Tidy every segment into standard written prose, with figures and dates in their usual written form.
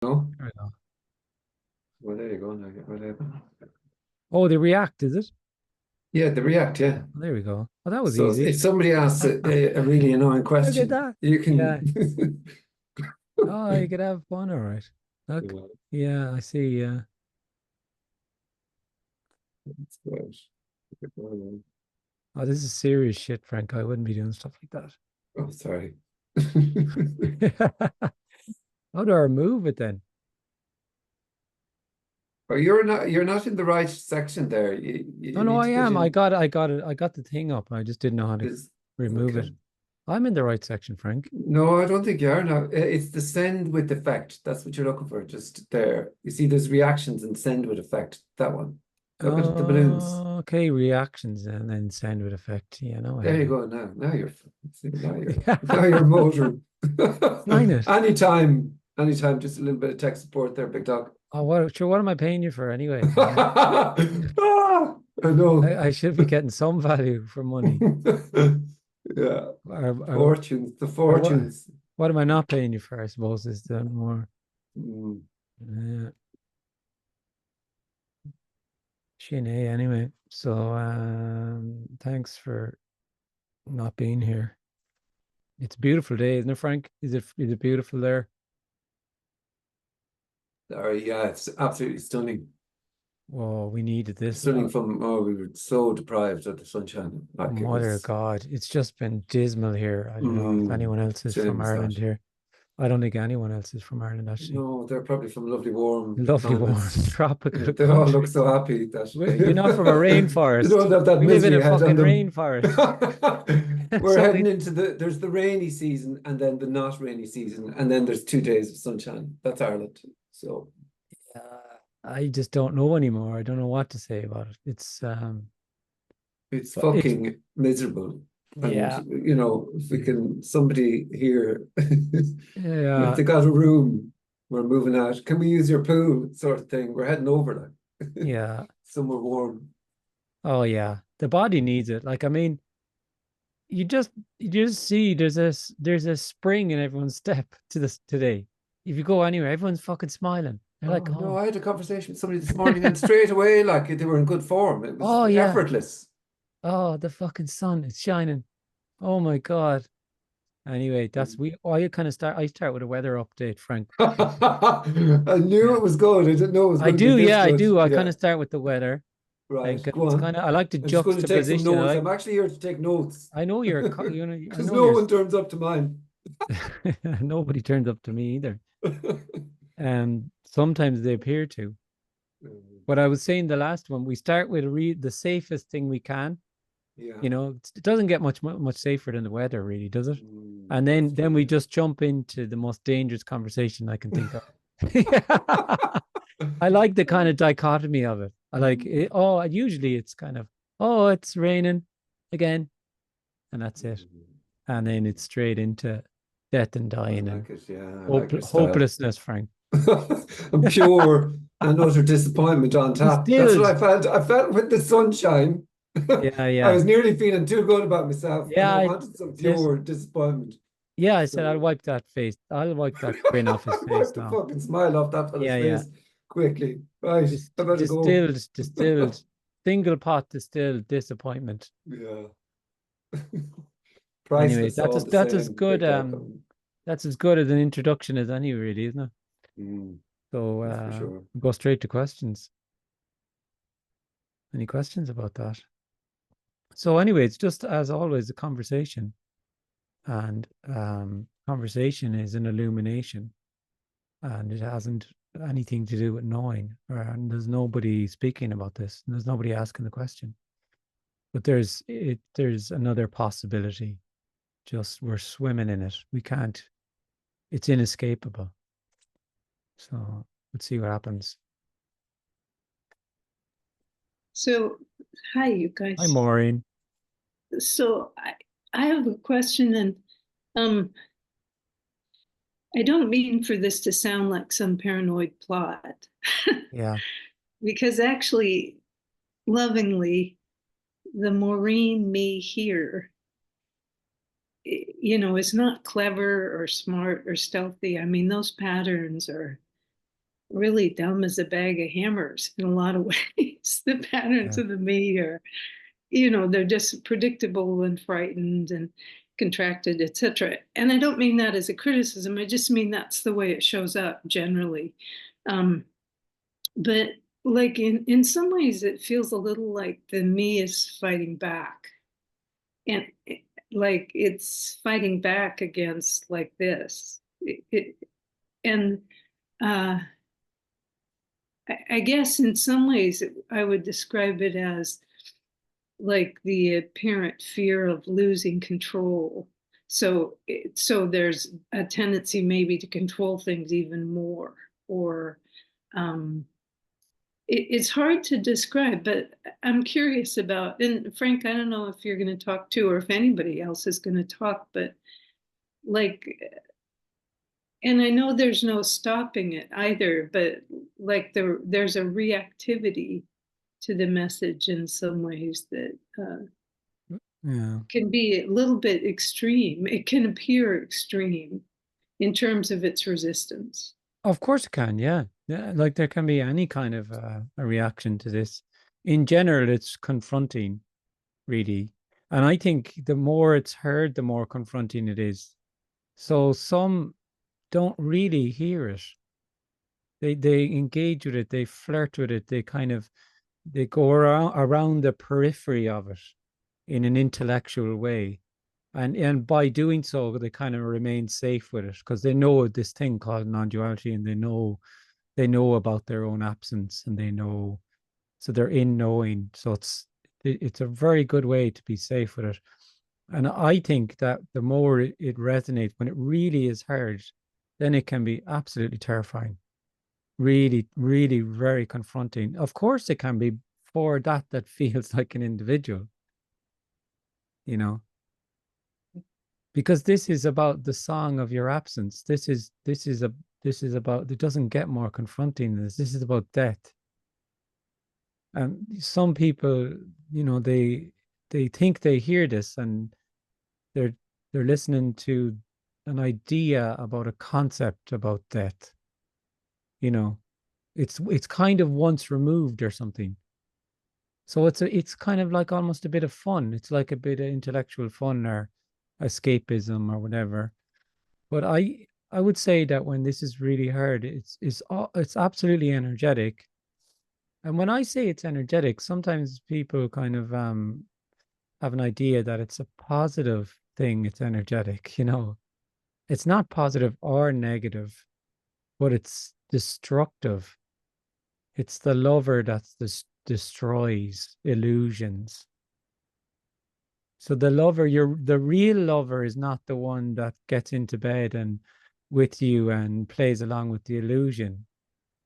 No? There we go. Well, there you go. Now, Oh, the React, is it? yeah, the React, yeah. There we go. Oh, that was So easy. if somebody asks a really annoying Look at question, that. you Yeah. can. Oh, you could have fun, all right. Look. Yeah, Yeah, I see. Yeah. that's good. Oh, this is serious shit, Frank. I wouldn't be doing stuff like Oh, sorry. that. How do I remove it then? Oh, you're not in the right section there. Oh You no, need I to get am. I in got it. I got it. I got the thing up. I just didn't know how to this. remove it. Okay. I'm in the right section, Frank. No, I don't think you are now. It's the send with effect. That's what you're looking for. Just there. You see, there's reactions and send with effect. That one. Look at the balloons. Okay, reactions and then send with effect. Yeah, no, I There have you it. go. Now you're motoring. Sign it. Anytime, just a little bit of tech support there, big dog. Oh, what? Sure. What am I paying you for anyway? Ah, I know. I should be getting some value for money. Yeah, Or, fortunes, the or what? fortunes. What am I not paying you for? I suppose is the more. Mm. Yeah, Shane, anyway. So, thanks for not being here. It's a beautiful day, isn't it, Frank? Is it beautiful there? Sorry, yeah, it's absolutely stunning. Oh, we needed this. Stunning we were so deprived of the sunshine. Like it Mother of was, God, it's just been dismal here. I don't know if anyone else is shame from is that. Ireland here. I don't think anyone else is from Ireland, actually. No, they're probably from lovely warm Lovely warm climates. tropical They all look countries. so happy that You're not from a they rainforest. don't have that We live in misery a head on fucking them. rainforest. We're So heading we, into there's the rainy season and then the not rainy season, and then there's 2 days of sunshine. That's Ireland. So uh, I just don't know anymore. I don't know what to say about it. it's But it's fucking miserable. And yeah, if we can somebody here, if yeah, they got a room, we're moving out. Can we use your pool sort of thing? We're heading over like yeah. somewhere warm. Oh yeah. The body needs it. Like I mean, you just see there's a spring in everyone's step to this today. If you go anywhere, everyone's fucking smiling. They're Oh like, no, oh, I had a conversation with somebody this morning and straight away, like they were in good form. It was oh yeah, effortless. oh the fucking sun is shining. Oh my God. Anyway, that's we. Oh, you kind of start. I start with a weather update, Frank. I knew Yeah, it was good. I didn't know it was I going to be do. this Yeah, I good. do. I kind Yeah, of start with the weather. right. Like Go it's on. kind of. I like the I'm just going to take some juxtaposition. I notes. like. I'm actually here to take notes I know you're. I because know no you're. one turns up to mine. Nobody turns up to me either. Sometimes they appear to. But I was saying the last one, we start with the safest thing we can. Yeah, It doesn't get much safer than the weather, really, does it? And that's then true. we just jump into the most dangerous conversation I can think of. I like the kind of dichotomy of it. I like it. Oh, usually it's kind of, oh, it's raining again, and that's it. And then it's straight into death and I dying and like it. Yeah, I like your style. hopelessness, Frank. And pure and utter disappointment on top. That's what Distilled. I felt. I felt with the sunshine. Yeah, I yeah. was nearly feeling too good about myself, and I Yeah, wanted some that's it. pure disappointment. Yeah, I said I'll So wipe that face. I'll wipe that grin off his I face wiped the now. fucking smile off that fella's Yeah, yeah. face quickly. Right, I better go. Distilled, single pot distilled disappointment. Yeah, Anyway, priceless all the that's as same, good big dog. that's as good as an introduction as any, really, isn't it? Mm, So that's for sure. go straight to questions. Any questions about that? So anyway, it's just as always a conversation, and conversation is an illumination, and it hasn't anything to do with knowing. And there's nobody speaking about this. And there's nobody asking the question. But there's another possibility. Just we're swimming in it. We can't. It's inescapable. So let's see what happens. So, hi, you Hi, guys. Maureen. So, I have a question, and um, I don't mean for this to sound like some paranoid plot, Yeah. because actually, lovingly, the Maureen me here, is not clever or smart or stealthy. I mean, those patterns are really dumb as a bag of hammers in a lot of ways. The patterns Yeah. of the me are, they're just predictable and frightened and contracted, etc. And I don't mean that as a criticism. I just mean that's the way it shows up generally. But like in some ways, it feels a little like the me is fighting back, and like it's fighting back against like this. And uh, I guess in some ways I would describe it as like the apparent fear of losing control. So there's a tendency maybe to control things even more, or um, it's hard to describe. But I'm curious about, and Frank, I don't know if you're going to talk too, or if anybody else is going to talk, but like, and I know there's no stopping it either, but like there's a reactivity to the message in some ways that Yeah. can be a little bit extreme. It can appear extreme in terms of its resistance. Of course it can, yeah. Yeah, like there can be any kind of a reaction to this. In general, it's confronting, really. And I think the more it's heard, the more confronting it is. So some don't really hear it. They engage with it, they flirt with it, they go around the periphery of it in an intellectual way. And by doing so, they kind of remain safe with it because they know this thing called non-duality, and they know about their own absence, and they know, so they're in knowing. So it's a very good way to be safe with it. And I think that the more it resonates, when it really is heard, then it can be absolutely terrifying. Really, really very confronting. Of course, it can be for that feels like an individual, because this is about the song of your absence. This is about, it doesn't get more confronting than this. This is about death. And some people, they think they hear this, and they're listening to an idea about a concept about death. It's kind of once removed or something. So it's kind of like almost a bit of fun. It's like a bit of intellectual fun or escapism or whatever. But I would say that when this is really heard, it's absolutely energetic. And when I say it's energetic, sometimes people kind of have an idea that it's a positive thing. It's energetic, It's not positive or negative, but it's destructive. It's the lover that destroys illusions. So the real lover is not the one that gets into bed and with you and plays along with the illusion.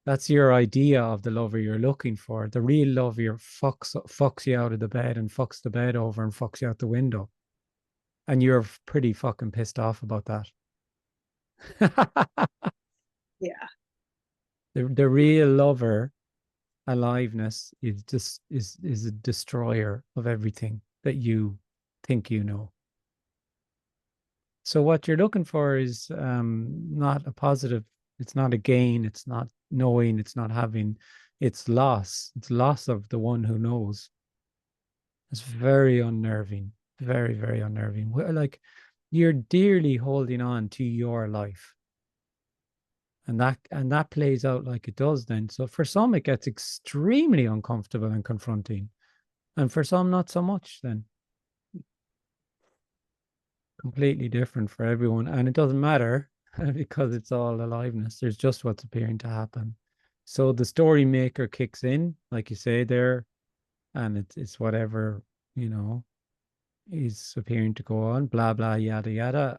That's your idea of the lover you're looking for. The real lover fucks you out of the bed and fucks the bed over and fucks you out the window. And you're pretty fucking pissed off about that. Yeah. The real lover aliveness is just is a destroyer of everything that you think you know. So what you're looking for is not a positive, it's not a gain, it's not knowing, it's not having, it's loss. It's loss of the one who knows. It's very unnerving, very, very unnerving. Like you're dearly holding on to your life. And that plays out like it does then. So for some, it gets extremely uncomfortable and confronting. And for some, not so much then. Completely different for everyone. And it doesn't matter because it's all aliveness. There's just what's appearing to happen. So the story maker kicks in, like you say there, and it's whatever, is appearing to go on, blah, blah, yada, yada.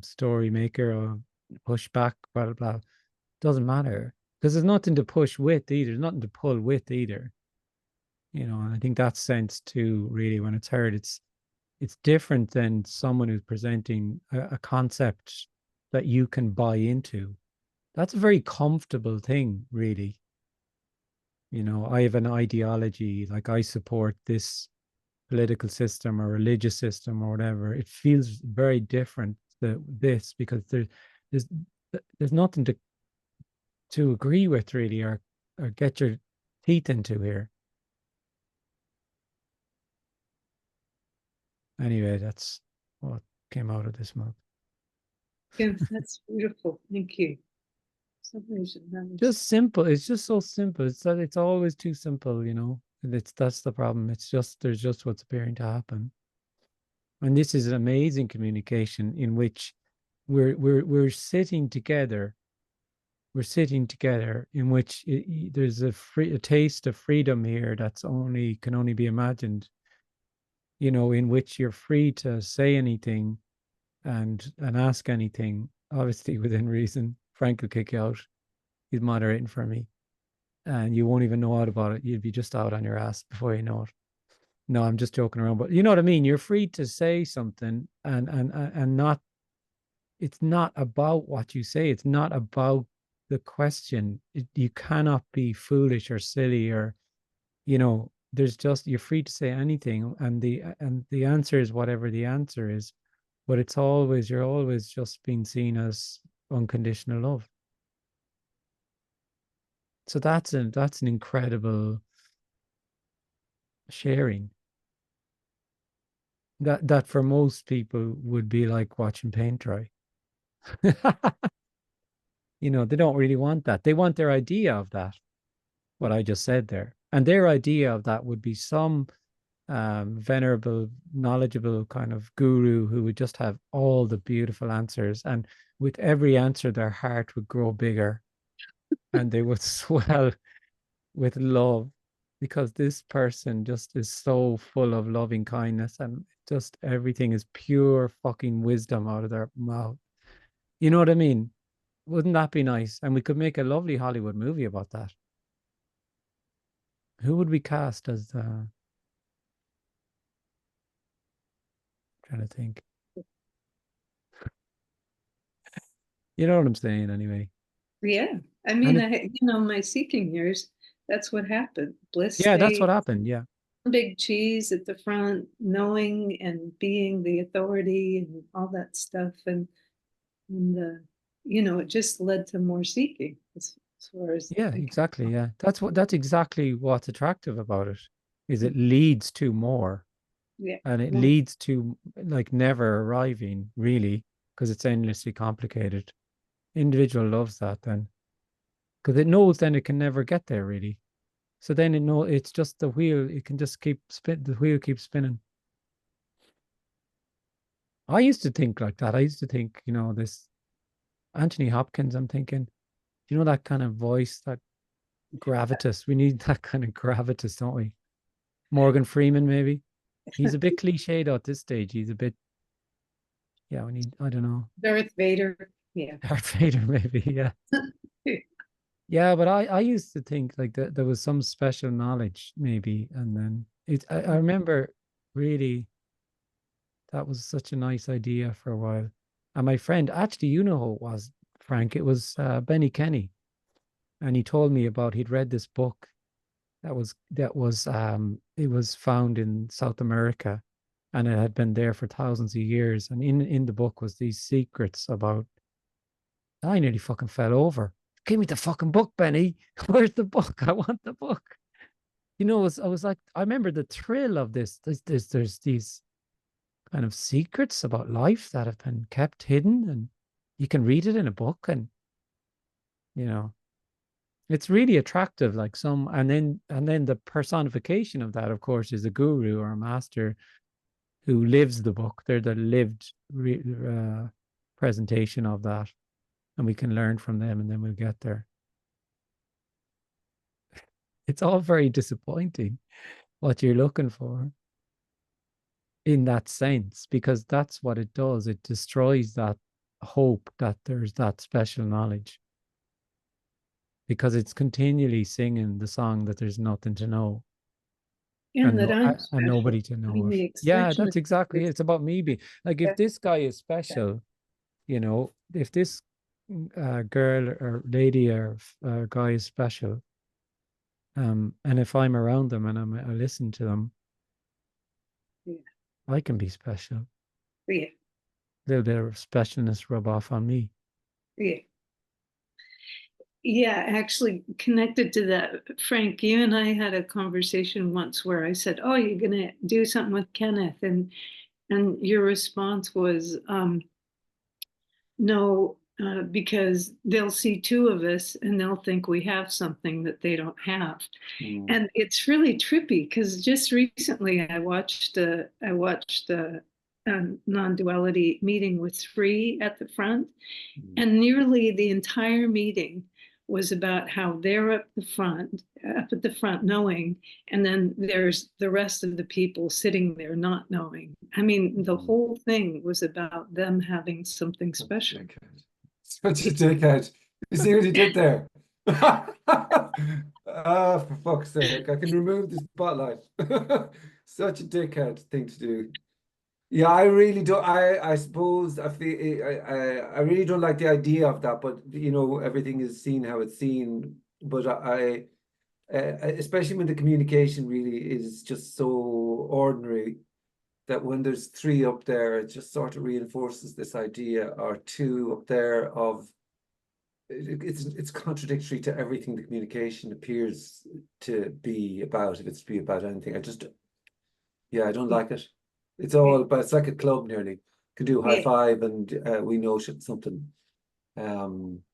Story maker or pushback, blah, blah, blah. Doesn't matter because there's nothing to push with either. There's nothing to pull with either. And I think that's sense too, really, when it's heard, it's different than someone who's presenting a concept that you can buy into. That's a very comfortable thing, really. I have an ideology, like I support this political system or religious system or whatever. It feels very different to this because there's nothing to agree with really, or get your teeth into here. Anyway, that's what came out of this month. Yeah, that's beautiful. Thank you. Somebody should have Just simple. It's just so simple. It's that it's always too simple, you know. And that's the problem. It's just there's just what's appearing to happen. And this is an amazing communication in which we're sitting together. We're sitting together in which there's a taste of freedom here that's can only be imagined. You know, in which you're free to say anything and ask anything, obviously within reason. Frank will kick you out. He's moderating for me. And you won't even know out about it. You'd be just out on your ass before you know it. No, I'm just joking around, but you know what I mean? You're free to say something and not, it's not about what you say. It's not about the question. You cannot be foolish or silly or, you know, there's just, you're free to say anything. And the answer is whatever the answer is, but it's always, you're always just being seen as unconditional love. So that's an incredible sharing that for most people would be like watching paint dry. You know, they don't really want that. They want their idea of that, what I just said there. And their idea of that would be some venerable, knowledgeable kind of guru who would just have all the beautiful answers. And with every answer, their heart would grow bigger and they would swell with love, because this person just is so full of loving kindness and just everything is pure fucking wisdom out of their mouth. You know what I mean? Wouldn't that be nice? And we could make a lovely Hollywood movie about that. Who would we cast as trying to think. You know what I'm saying anyway. Yeah. I mean, my seeking years, that's what happened. Bliss. Yeah, that's what happened. Yeah. Big cheese at the front, knowing and being the authority and all that stuff. And it just led to more seeking as far as. Yeah, exactly. Yeah. That's exactly what's attractive about it, is it leads to more. Yeah. And it leads to like never arriving, really, because it's endlessly complicated. Individual loves that then, because it knows then it can never get there, really. So then it's just the wheel. It can just keep the wheel keeps spinning. I used to think like that. I used to think, this Anthony Hopkins, I'm thinking, that kind of voice, that gravitas. We need that kind of gravitas, don't we? Morgan Freeman, maybe. He's a bit cliched at this stage. He's a bit, yeah, I don't know. Darth Vader. Yeah. Darth Vader, maybe, yeah. Yeah, but I used to think like that there was some special knowledge, maybe. And then I remember really that was such a nice idea for a while. And my friend, actually, you know who it was, Frank? It was Benny Kenny. And he told me he'd read this book it was found in South America, and it had been there for thousands of years. And in the book was these secrets about. I nearly fucking fell over. Give me the fucking book, Benny. Where's the book? I want the book. I was like, I remember the thrill of this. There's these kind of secrets about life that have been kept hidden, and you can read it in a book, and it's really attractive. Like and then the personification of that, of course, is a guru or a master who lives the book. They're the lived presentation of that, and we can learn from them, and then we'll get there. It's all very disappointing what you're looking for in that sense, because that's what it does. It destroys that hope that there's that special knowledge, because it's continually singing the song that there's nothing to know. And nobody to know it. Yeah, that's exactly it. It's about me being like, if this guy is special, if this girl or lady or guy is special, and if I'm around them and I listen to them, I can be special. Yeah. A little bit of specialness rub off on me. Yeah. Yeah, actually connected to that, Frank, you and I had a conversation once where I said, "Oh, you're gonna do something with Kenneth," and your response was, "No, because they'll see two of us and they'll think we have something that they don't have." Mm. And it's really trippy because just recently I watched a non-duality meeting with three at the front, Mm. and nearly the entire meeting was about how they're up at the front knowing, and then there's the rest of the people sitting there not knowing. I mean, the Mm. whole thing was about them having something special. Dickhead. Such a dickhead. You see what he did there? Ah, for fuck's sake, I can remove the spotlight. Such a dickhead thing to do. Yeah, I really don't. I suppose I feel I really don't like the idea of that. But you know, everything is seen how it's seen. But especially when the communication really is just so ordinary, that when there's three up there, it just sort of reinforces this idea, or two up there, of it's contradictory to everything the communication appears to be about, if it's to be about anything. Yeah, I don't like it. It's all, but it's like a club nearly. Can do high Yeah, five and we know something. And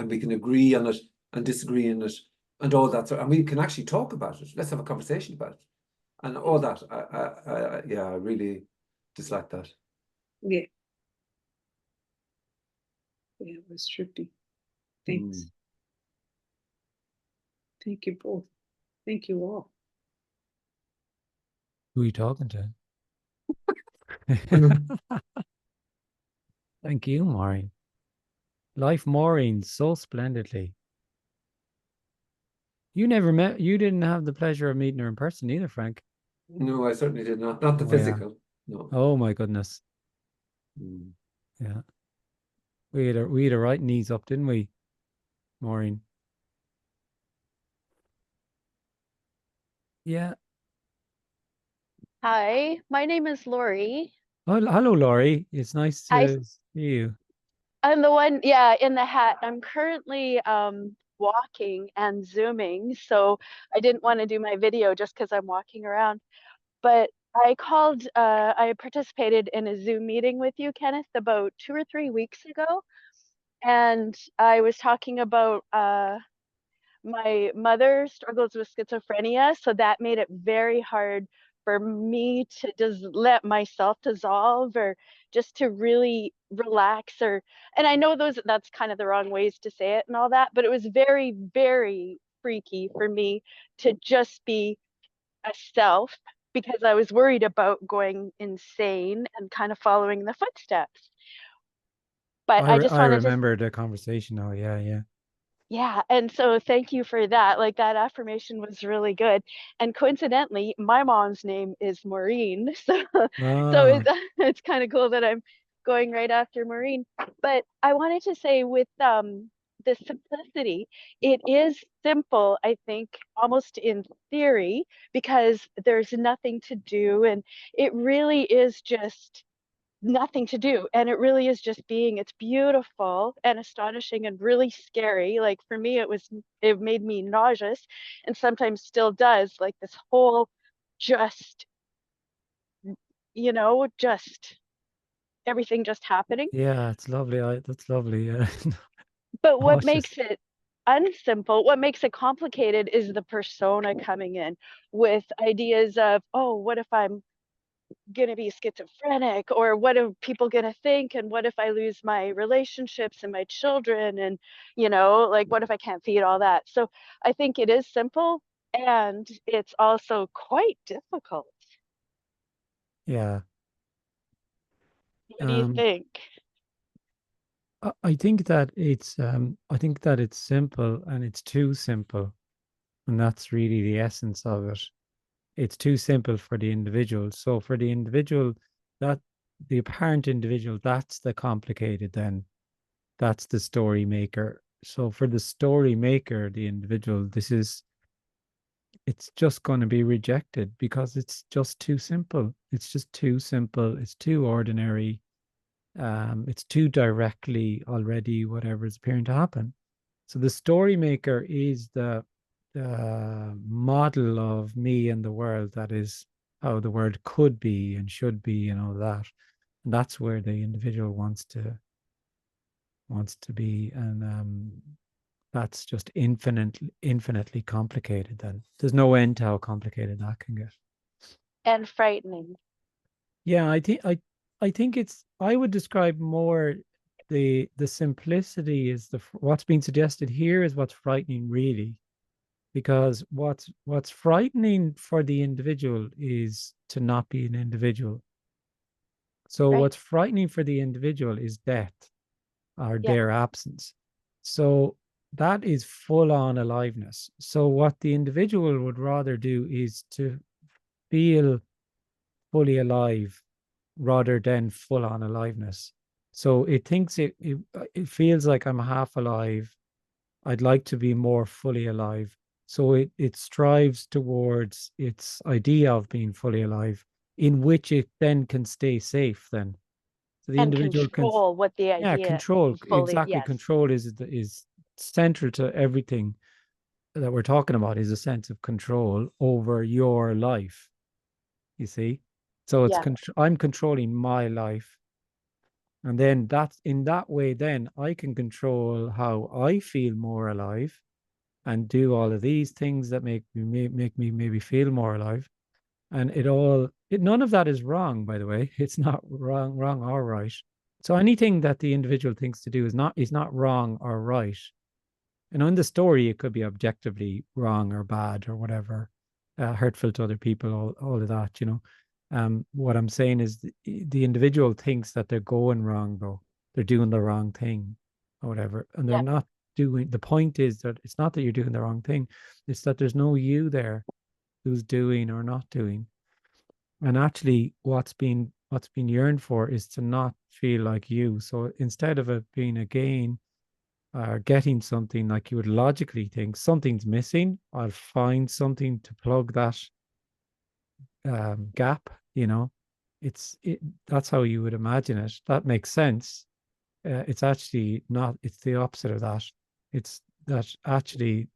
we can agree on it and disagree on it and all that. And we can actually talk about it. Let's have a conversation about it. And all that. Yeah, I really dislike that. yeah, yeah, it was trippy. Thanks. Mm. Thank you both. Thank you all. Who are you talking to? Thank you, Maureen. Life Maureen so splendidly. You didn't have the pleasure of meeting her in person either, Frank. No, I certainly did not. Not the Oh, yeah. physical. No. Oh my goodness. Mm. Yeah. We had a right knees up, didn't we, Maureen? Yeah. Hi, my name is Lori. Oh, hello, Laurie. It's nice I, to see you. I'm the one, yeah, in the hat. I'm currently walking and zooming, so I didn't want to do my video just because I'm walking around. But I participated in a Zoom meeting with you, Kenneth, about 2 or 3 weeks ago, and I was talking about my mother struggles with schizophrenia, so that made it very hard for me to just let myself dissolve, or just to really relax. And I know that's kind of the wrong ways to say it and all that, but it was very, very freaky for me to just be a self, because I was worried about going insane and kind of following the footsteps. But I just I wanted to remember the conversation. Oh, yeah, yeah. Yeah, and so thank you for that. Like, that affirmation was really good. And coincidentally, my mom's name is Maureen. So Ah, it's kind of cool that I'm going right after Maureen. But I wanted to say, with the simplicity, it is simple, I think, almost in theory, because there's nothing to do, and it really is just nothing to do, and it really is just being. It's beautiful and astonishing and really scary. Like, for me, it made me nauseous, and sometimes still does, like this whole, just, just everything just happening. yeah, it's lovely. That's lovely. Yeah. But Oh, what it's just, makes it unsimple, what makes it complicated, is the persona coming in with ideas of, oh, what if I'm going to be schizophrenic, or what are people going to think, and what if I lose my relationships and my children, and like, what if I can't feed all that? So I think it is simple, and it's also quite difficult. yeah. What do you think? I think that it's simple and it's too simple. And that's really the essence of it. It's too simple for the individual. So for the individual, that the apparent individual, that's the complicated then. That's the story maker. So for the story maker, the individual, it's just going to be rejected because it's just too simple. It's just too simple. It's too ordinary. It's too directly already whatever is appearing to happen. So the story maker is the model of me and the world, that is how the world could be and should be and all that. And that's where the individual wants to be. And that's just infinitely complicated. Then there's no end to how complicated that can get. And frightening. Yeah, I think it's, I would describe more the simplicity is what's being suggested here is what's frightening, really. Because what's frightening for the individual is to not be an individual. So Right. what's frightening for the individual is death or Yeah. their absence. So that is full on aliveness. So what the individual would rather do is to feel fully alive rather than full on aliveness. So it thinks it feels like I'm half alive. I'd like to be more fully alive. So it strives towards its idea of being fully alive, in which it then can stay safe then. So the And individual can, control what the yeah, idea control, fully, exactly. yes. Control is central to everything that we're talking about, is a sense of control over your life, you see? So it's Yeah. I'm controlling my life. And then that's in that way, then I can control how I feel more alive and do all of these things that make me maybe feel more alive. And none of that is wrong, by the way. It's not wrong or right. So anything that the individual thinks to do is not wrong or right. And in the story, it could be objectively wrong or bad or whatever, hurtful to other people, all of that, you know. What I'm saying is the individual thinks that they're going wrong, though. They're doing the wrong thing or whatever. And they're Yeah. not doing, the point is that it's not that you're doing the wrong thing. It's that there's no you there who's doing or not doing. And actually what's been yearned for is to not feel like you. So instead of it being a gain or getting something, like you would logically think something's missing, I'll find something to plug that gap, you know. That's how you would imagine it. That makes sense. It's actually not, it's the opposite of that. It's that actually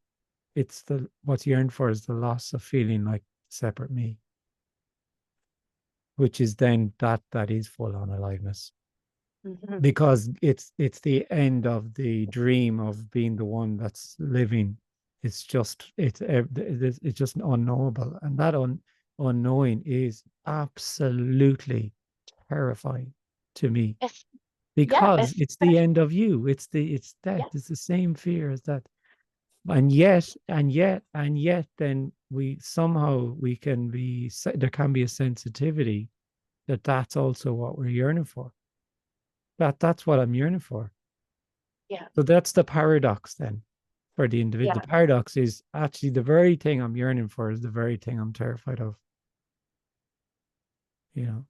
what's yearned for is the loss of feeling like separate me, which is then that is full on aliveness. Mhm. Because it's the end of the dream of being the one that's living. It's just unknowable, and that unknowing is absolutely terrifying to me, Yes. because it's the especially- end of you. It's death. Yeah. It's the same fear as that. And yet then we somehow there can be a sensitivity that's also what we're yearning for. That's what I'm yearning for. Yeah. So that's the paradox then for the individual. Yeah. The paradox is actually the very thing I'm yearning for is the very thing I'm terrified of. You know.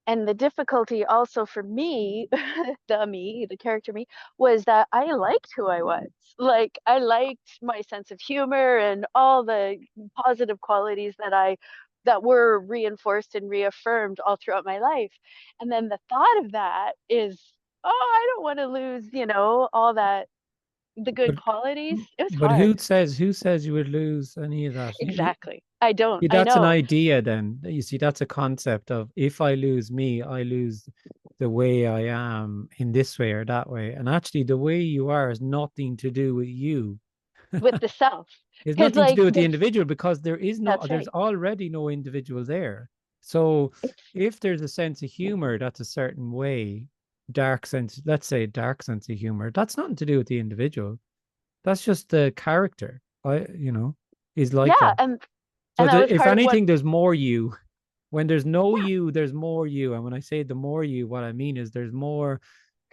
And the difficulty also for me, the character me, was that I liked who I was. Like, I liked my sense of humor and all the positive qualities that were reinforced and reaffirmed all throughout my life. And then the thought of that is, oh, I don't want to lose, all that, the good qualities. It was But hard. who says you would lose any of that? Exactly. I don't. See, I that's an know. idea then. You see, that's a concept of, if I lose me, I lose the way I am in this way or that way. And actually the way you are has nothing to do with you. With the self. It's 'Cause, nothing to like, do with the individual, because there's That's right. already no individual there. So It's if there's a sense of humor that's a certain way, let's say dark sense of humor, that's nothing to do with the individual. That's just the character, is like yeah, that. and So that was if part of what anything, there's more you. When there's no you, there's more you. And when I say the more you, what I mean is there's more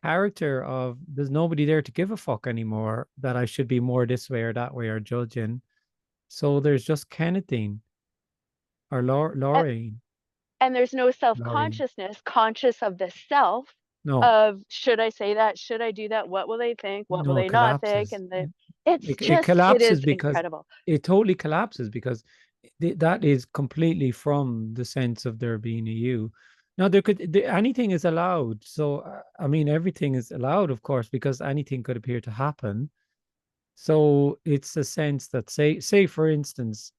character of, there's nobody there to give a fuck anymore that I should be more this way or that way or judging. So there's just Kennethine or Lorraine. and there's no Laurie. self-consciousness, conscious of the self No, of, should I say that? Should I do that? What will they think? What will no, it they not think? collapses. And it's It just, it collapses is because incredible. it totally collapses, because that is completely from the sense of there being a you. Now anything is allowed. So I mean, everything is allowed, of course, because anything could appear to happen. So it's a sense that say for instance,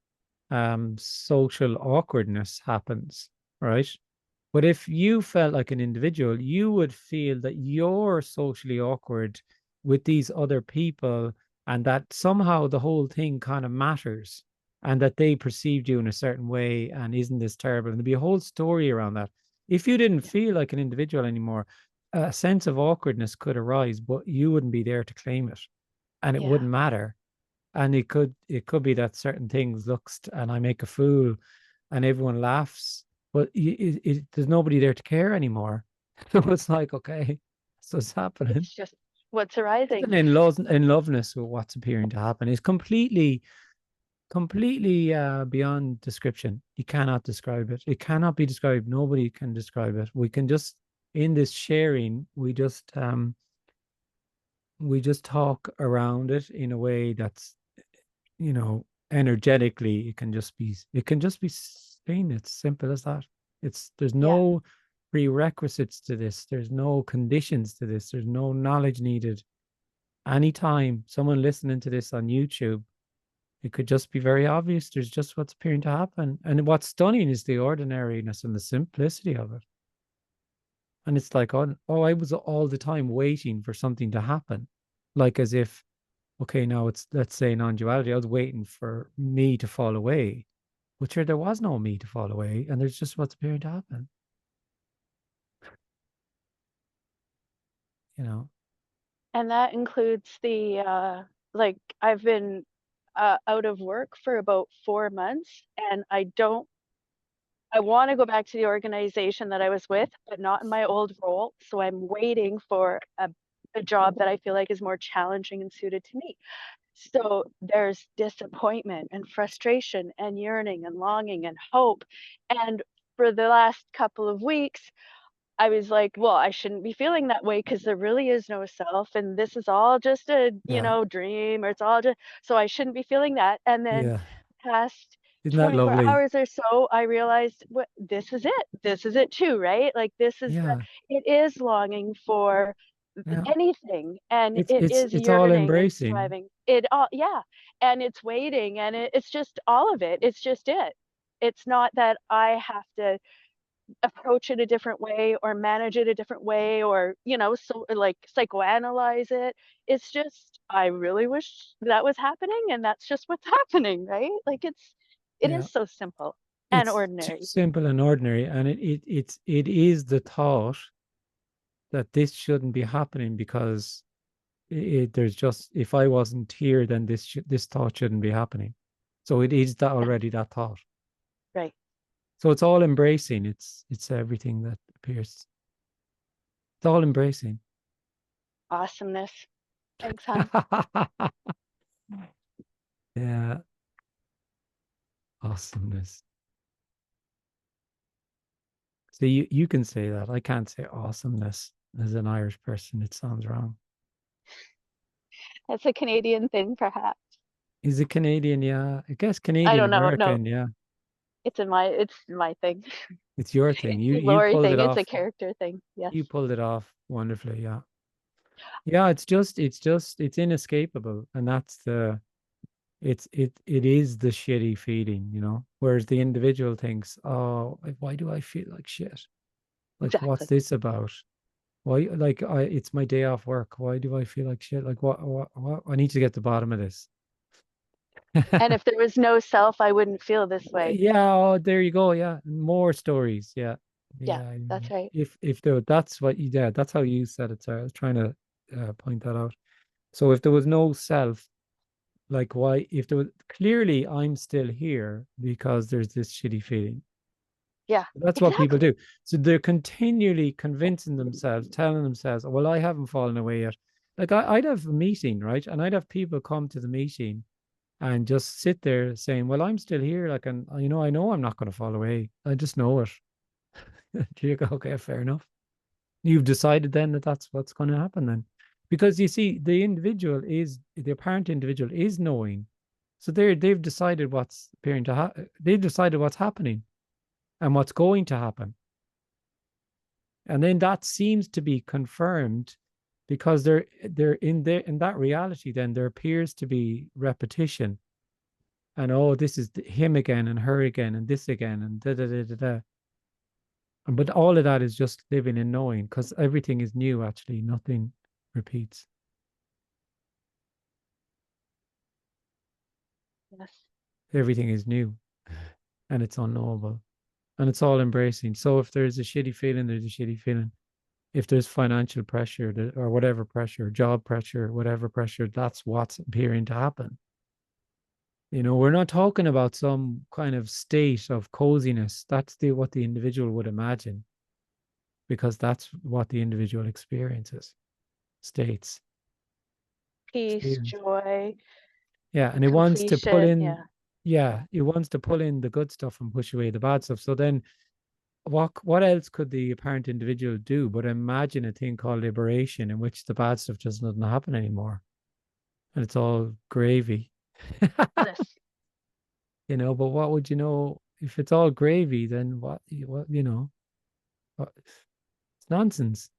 social awkwardness happens, right? But if you felt like an individual, you would feel that you're socially awkward with these other people and that somehow the whole thing kind of matters and that they perceived you in a certain way and isn't this terrible? And there'd be a whole story around that. If you didn't feel like an individual anymore, a sense of awkwardness could arise, but you wouldn't be there to claim it and it Yeah. wouldn't matter. And it could be that certain things and I make a fool and everyone laughs, but there's nobody there to care anymore. So it's like, okay, so it's happening. It's just what's arising. Even in loveness with what's appearing to happen is completely beyond description. You cannot describe it. It cannot be described. Nobody can describe it. We can just, in this sharing, we just talk around it in a way that's, you know, energetically, it can just be seen. It's simple as that. There's no prerequisites to this. There's no conditions to this. There's no knowledge needed. Anytime someone listening to this on YouTube, it could just be very obvious. There's just what's appearing to happen. And what's stunning is the ordinariness and the simplicity of it. And it's like, oh, I was all the time waiting for something to happen. Like as if, okay, now it's, let's say, non-duality. I was waiting for me to fall away. But sure, there was no me to fall away. And there's just what's appearing to happen. You know? And that includes the like I've been out of work for about 4 months, and I want to go back to the organization that I was with, but not in my old role. So I'm waiting for a job that I feel like is more challenging and suited to me. So there's disappointment and frustration and yearning and longing and hope. And for the last couple of weeks, I was like, well, I shouldn't be feeling that way because there really is no self. And this is all just a, dream, or it's all just, so I shouldn't be feeling that. And then Yeah. past Isn't that 24 lovely? hours or so, I realized this is it. This is it too, right? Like this is Yeah. it is longing for Yeah. anything, and It's is all yearning and embracing. striving. It all, and it's waiting, and it's just all of it. It's just it. It's not that I have to approach it a different way or manage it a different way, or so like psychoanalyze it. It's just, I really wish that was happening, and that's just what's happening, right? Like it Yeah. is so simple and It's ordinary. simple and ordinary, and it is the thought that this shouldn't be happening because there's just, if I wasn't here, then this thought shouldn't be happening. So it is that already, that thought. Right. So it's all embracing. It's everything that appears. It's all embracing. Awesomeness. Thanks, hon. Yeah. Awesomeness. So you can say that. I can't say awesomeness as an Irish person. It sounds wrong. That's a Canadian thing, perhaps. Is it Canadian? Yeah. I guess Canadian don't know. No. American. Yeah. It's my thing. It's your thing. It's You the Lori pulled thing. it It's off. a character thing. Yes. You pulled it off wonderfully. Yeah. Yeah. It's inescapable. And that's it is the shitty feeling, whereas the individual thinks, oh, why do I feel like shit? Like, Exactly. what's this about? Why, like, it's my day off work. Why do I feel like shit? Like, what I need to get to the bottom of this. And if there was no self, I wouldn't feel this way. Yeah, oh, there you go. Yeah, more stories. Yeah, Yeah, that's right. If there, that's how you said it. Sorry, I was trying to point that out. So if there was no self, like, why? If there was, clearly, I'm still here because there's this shitty feeling. Yeah, that's what people do. So they're continually convincing themselves, telling themselves, well, I haven't fallen away yet. Like I'd have a meeting, right? And I'd have people come to the meeting and just sit there saying, well, I'm still here. Like, and I know I'm not going to fall away. I just know it. You go, okay, fair enough. You've decided then that that's what's going to happen then. Because you see, the apparent individual is knowing. So they've decided what's appearing to happen. They've decided what's happening and what's going to happen. And then that seems to be confirmed because they're in that reality, then there appears to be repetition. And oh, this is him again and her again and this again and da da da da da. But all of that is just living in knowing, because everything is new, actually. Nothing repeats. Yes. Everything is new and it's unknowable. And it's all embracing. So if there's a shitty feeling, there's a shitty feeling. If there's financial pressure or whatever pressure, job pressure, whatever pressure, that's what's appearing to happen. You know, we're not talking about some kind of state of coziness. That's what the individual would imagine, because that's what the individual experiences, states. Peace, Experience. joy, Yeah, and it wants to pull completion. in, yeah, it wants to pull in the good stuff and push away the bad stuff. So then what else could the apparent individual do but imagine a thing called liberation, in which the bad stuff just doesn't happen anymore and it's all gravy? Bliss. You know, but what would you know if it's all gravy? Then what you know, it's nonsense.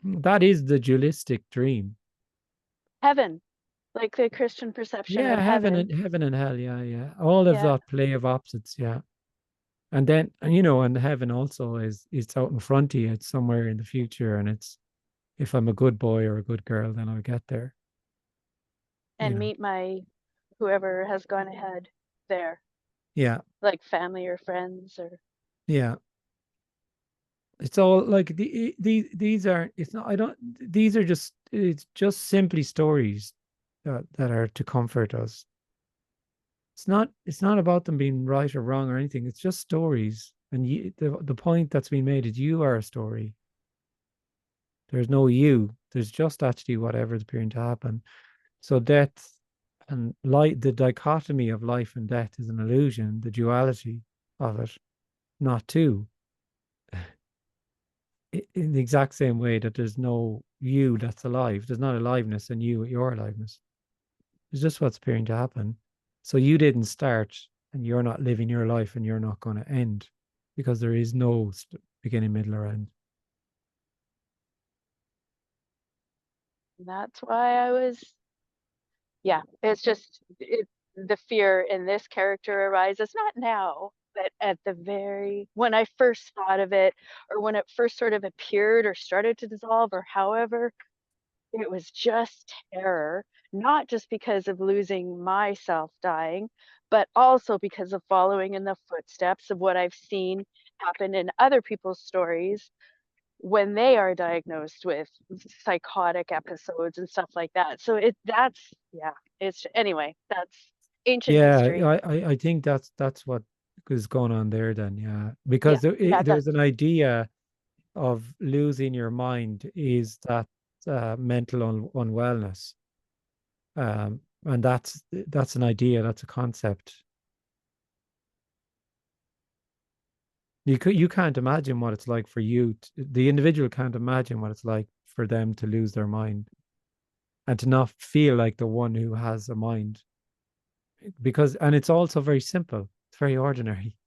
That is the dualistic dream. Heaven, like the Christian perception Yeah, of heaven heaven. and hell. Yeah. All of Yeah. that play of opposites. Yeah. And then, you know, and heaven also is, it's out in front of you. It's somewhere in the future. And it's, if I'm a good boy or a good girl, then I'll get there. And You know. meet my whoever has gone ahead there. Yeah. Like family or friends or. Yeah. It's all like these aren't, it's not, I don't, these are just, it's just simply stories that are to comfort us. It's not about them being right or wrong or anything. It's just stories. And the point that's being made is you are a story. There's no you. There's just actually whatever's appearing to happen. So death and light, the dichotomy of life and death is an illusion, the duality of it, not two. In the exact same way that there's no you that's alive. There's not aliveness and your aliveness. It's just what's appearing to happen. So you didn't start and you're not living your life and you're not going to end, because there is no beginning, middle, or end. That's why I was, yeah, it's just the fear in this character arises not now, but at the when I first thought of it, or when it first sort of appeared or started to dissolve, or however, it was just terror, not just because of losing myself dying, but also because of following in the footsteps of what I've seen happen in other people's stories when they are diagnosed with psychotic episodes and stuff like that. So it's anyway, that's ancient history. I think that's what is going on there then. Yeah, because That's there's an idea of losing your mind is that mental unwellness, and that's an idea, that's a concept. You can't imagine what it's like for you. The individual can't imagine what it's like for them to lose their mind and to not feel like the one who has a mind. Because, and it's also very simple. It's very ordinary.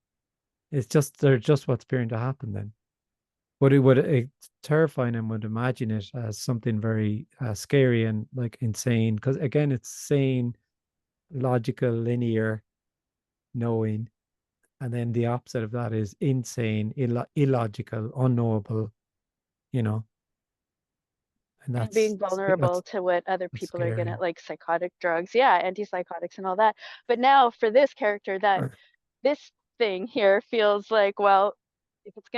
It's just, they're just what's appearing to happen then. But it would terrify them, would imagine it as something very scary and like insane. Because again, it's sane, logical, linear, knowing. And then the opposite of that is insane, illogical, unknowable, you know. And And being vulnerable to what other people are gonna, like psychotic drugs, antipsychotics and all that. But now for this character, that this thing here feels like, well, if it's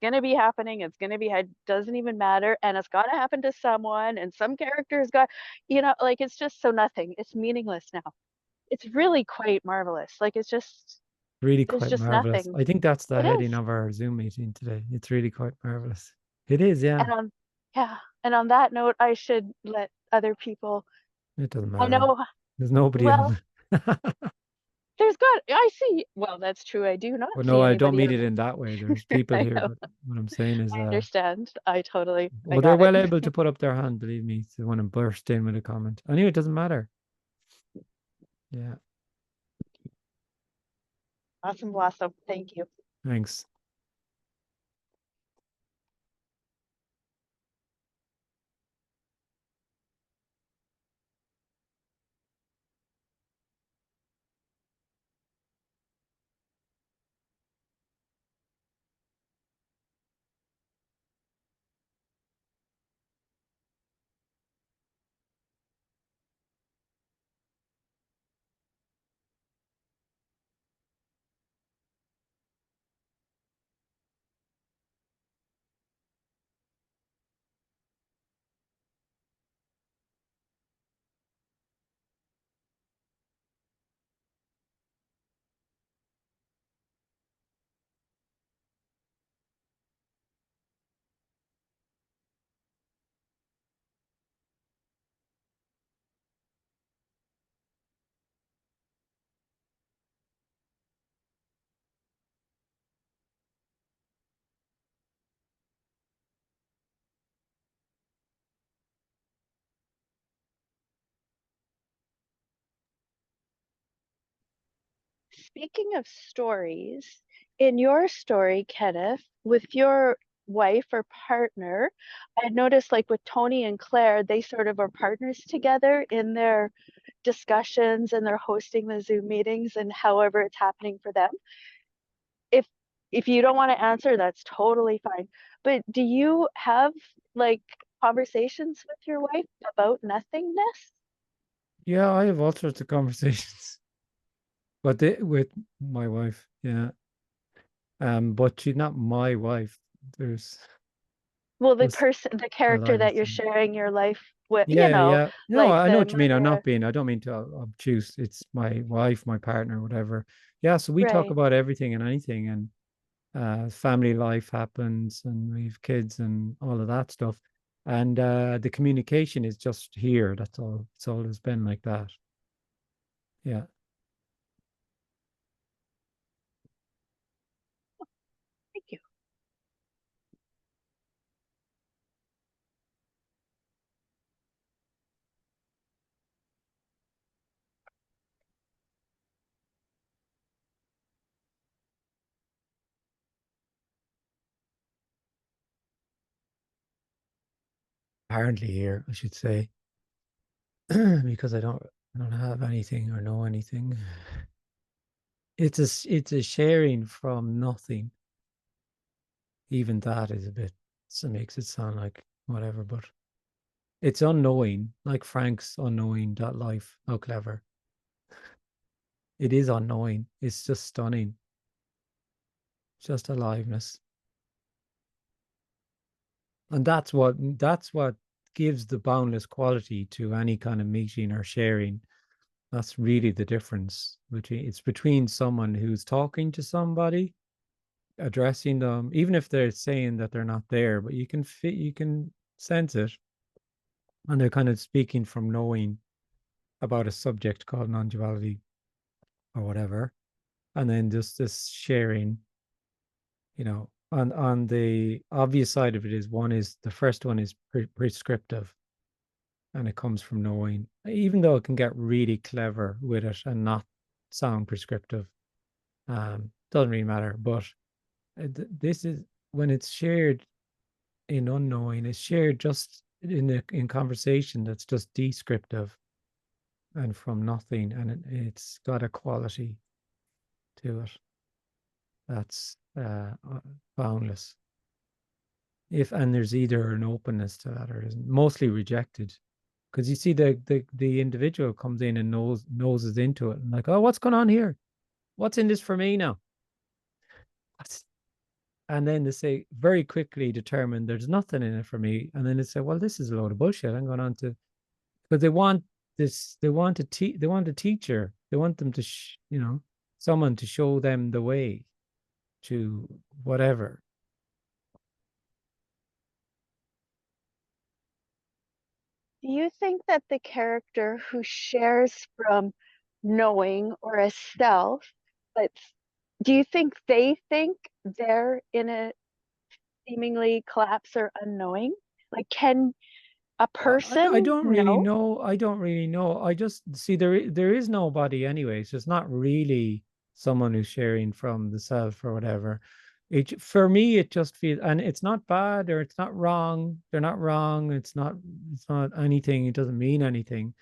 gonna be happening, it's gonna be, it doesn't even matter, and it's gotta happen to someone, and some characters got, like, it's just so nothing. It's meaningless now. It's really quite marvelous. Like, it's just really there's quite just marvelous. nothing. I think that's the It heading is. of our Zoom meeting today. It's really quite marvelous. It is, yeah. And on that note, I should let other people. It doesn't I matter. know. There's nobody Well, on. I see. Well, that's true. I do not Well, see no, I don't anybody mean on it this. in that way. There's people I here, know. but what I'm saying is, I understand. I well, they're got it. well able to put up their hand, believe me, if they want to burst in with a comment. Anyway, it doesn't matter. Yeah. Awesome blossom. Thank you. Thanks. speaking of stories, in your story, Kenneth, with your wife or partner, I noticed like with Tony and Claire, they sort of are partners together in their discussions, and they're hosting the Zoom meetings and however it's happening for them. If you don't want to answer, that's totally fine. But do you have like conversations with your wife about nothingness? Yeah, I have all sorts of conversations, but with my wife, yeah. But she's not my wife. There's Well, the there's the a character line of that you're things. sharing your life with, Yeah. No, like I know the what you mean. mother. I don't mean to obtuse. It's my wife, my partner, whatever. Yeah, so we talk Right. about everything and anything, and family life happens, and we've kids and all of that stuff. And the communication is just here. That's all. It's always been like that. Yeah. Thank you. Apparently here, I should say, because I don't have anything or know anything. It's a sharing from nothing. Even that is a bit, so makes it sound like whatever, but it's unknowing, like Frank's unknowing.life. How clever. It is unknowing. It's just stunning. Just aliveness. And that's what gives the boundless quality to any kind of meeting or sharing. That's really the difference between someone who's talking to somebody, addressing them, even if they're saying that they're not there, but you can sense it. And they're kind of speaking from knowing about a subject called non-duality or whatever. And then just this sharing, on the obvious side of it is the first one is prescriptive, and it comes from knowing, even though it can get really clever with it and not sound prescriptive. Doesn't really matter, but this is when it's shared in unknowing, it's shared just in conversation that's just descriptive and from nothing, and it's got a quality to it that's boundless. And there's either an openness to that or isn't, mostly rejected, because you see the individual comes in and noses into it and like, oh, what's going on here? What's in this for me now? And then they say very quickly determine there's nothing in it for me, and then they say, well, this is a load of bullshit. I'm going on to, but they want this. They want a teacher. They want them to, someone to show them the way to whatever. Do you think that the character who shares from knowing or a self, but do you think they think they're in a seemingly collapse or unknowing? Like, can a person I don't really know? know. I don't really know. I just see there is nobody anyway. So it's not really someone who's sharing from the self or whatever. For me, it just feels, and it's not bad or it's not wrong. They're not wrong. It's not anything. It doesn't mean anything.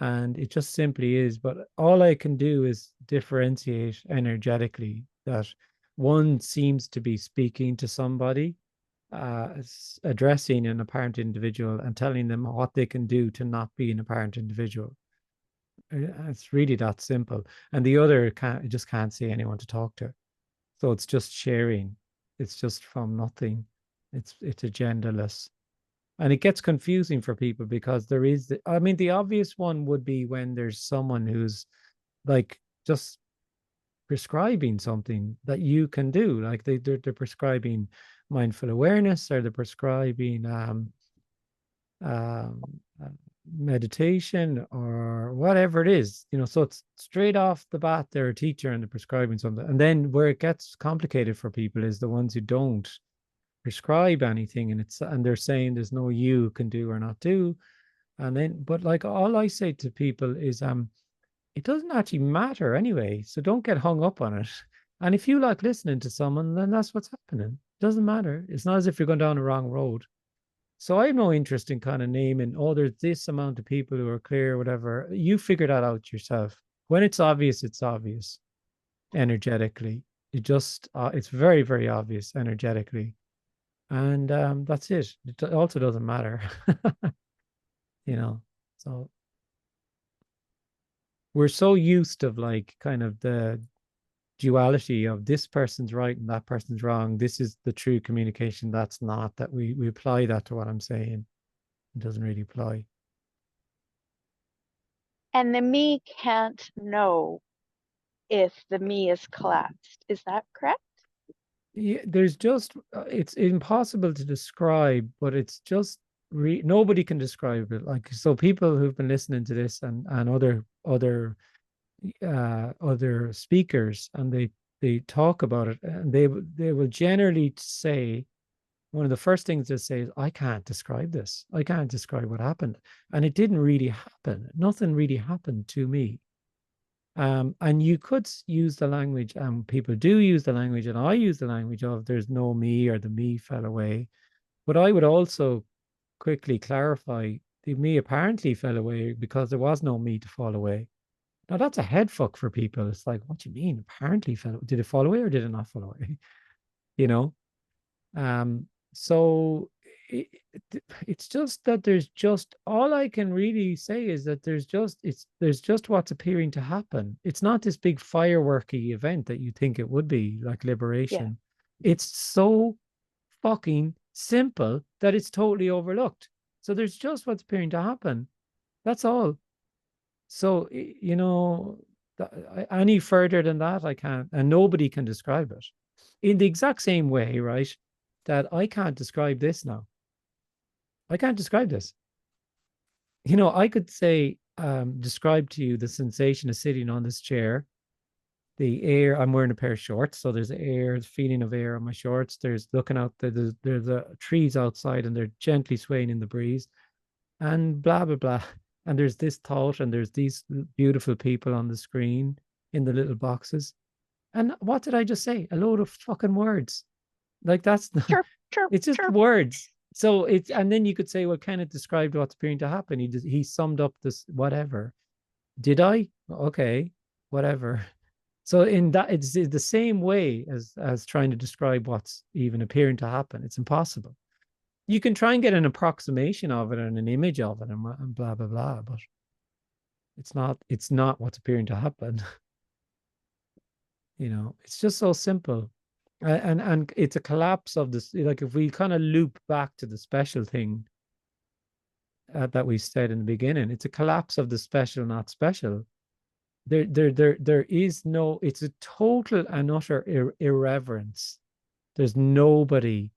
And it just simply is. But all I can do is differentiate energetically that one seems to be speaking to somebody, addressing an apparent individual and telling them what they can do to not be an apparent individual. It's really that simple. And the other just can't see anyone to talk to. So it's just sharing. It's just from nothing. It's agendarless. And it gets confusing for people because there is, the obvious one would be when there's someone who's like just prescribing something that you can do. Like they're prescribing mindful awareness, or they're prescribing meditation or whatever it is, so it's straight off the bat they're a teacher and they're prescribing something. And then where it gets complicated for people is the ones who don't prescribe anything, and they're saying there's no you can do or not do. And then, but like all I say to people is it doesn't actually matter anyway. So don't get hung up on it. And if you like listening to someone, then that's what's happening. It doesn't matter. It's not as if you're going down the wrong road. So I have no interest in kind of naming, oh, there's this amount of people who are clear, whatever. You figure that out yourself. When it's obvious energetically. It's very, very obvious energetically. And that's it. It also doesn't matter. So we're so used to like kind of the duality of this person's right and that person's wrong. This is the true communication. That's not, that we apply that to what I'm saying. It doesn't really apply. And the me can't know if the me is collapsed. Is that correct? Yeah, there's just, it's impossible to describe, but it's just, nobody can describe it. Like, so people who've been listening to this and other speakers, and they talk about it, and they will generally say, one of the first things they say is, I can't describe this. I can't describe what happened. And it didn't really happen. Nothing really happened to me. And you could use the language, and people do use the language, and I use the language of there's no me, or the me fell away. But I would also quickly clarify, the me apparently fell away because there was no me to fall away. Now that's a head fuck for people. It's like, what do you mean? Apparently did it fall away or did it not fall away? So it's just that there's just, all I can really say is that there's just what's appearing to happen. It's not this big fireworky event that you think it would be, like liberation. Yeah. It's so fucking simple that it's totally overlooked. So there's just what's appearing to happen. That's all. So, any further than that, I can't, and nobody can describe it. In the exact same way, right, that I can't describe this now. I can't describe this. I could say, describe to you the sensation of sitting on this chair, the air. I'm wearing a pair of shorts, so there's air, the feeling of air on my shorts. There's looking out, there's the trees outside, and they're gently swaying in the breeze, and blah, blah, blah. And there's this thought, and there's these beautiful people on the screen in the little boxes. And what did I just say? A load of fucking words. Like, that's sure. It's just words. So and then you could say, well, Kenneth described what's appearing to happen. He summed up this, whatever. Did I? Okay, whatever. So in that, it's the same way as trying to describe what's even appearing to happen. It's impossible. You can try and get an approximation of it and an image of it and blah, blah, blah, but it's not what's appearing to happen. It's just so simple. And it's a collapse of this. Like, if we kind of loop back to the special thing that we said in the beginning, it's a collapse of the special, not special. There is no, it's a total and utter irreverence. There's nobody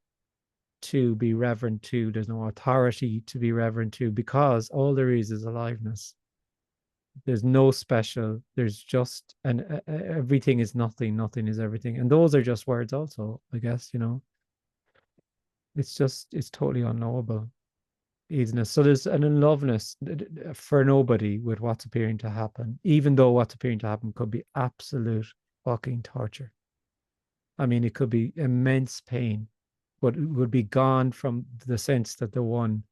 to be reverent to. There's no authority to be reverent to, because all there is aliveness. There's no special. There's just, and everything is nothing. Nothing is everything. And those are just words also, I guess, it's totally unknowable. Easiness. So there's an unloveness for nobody with what's appearing to happen, even though what's appearing to happen could be absolute fucking torture. I mean, it could be immense pain, but it would be gone from the sense that the one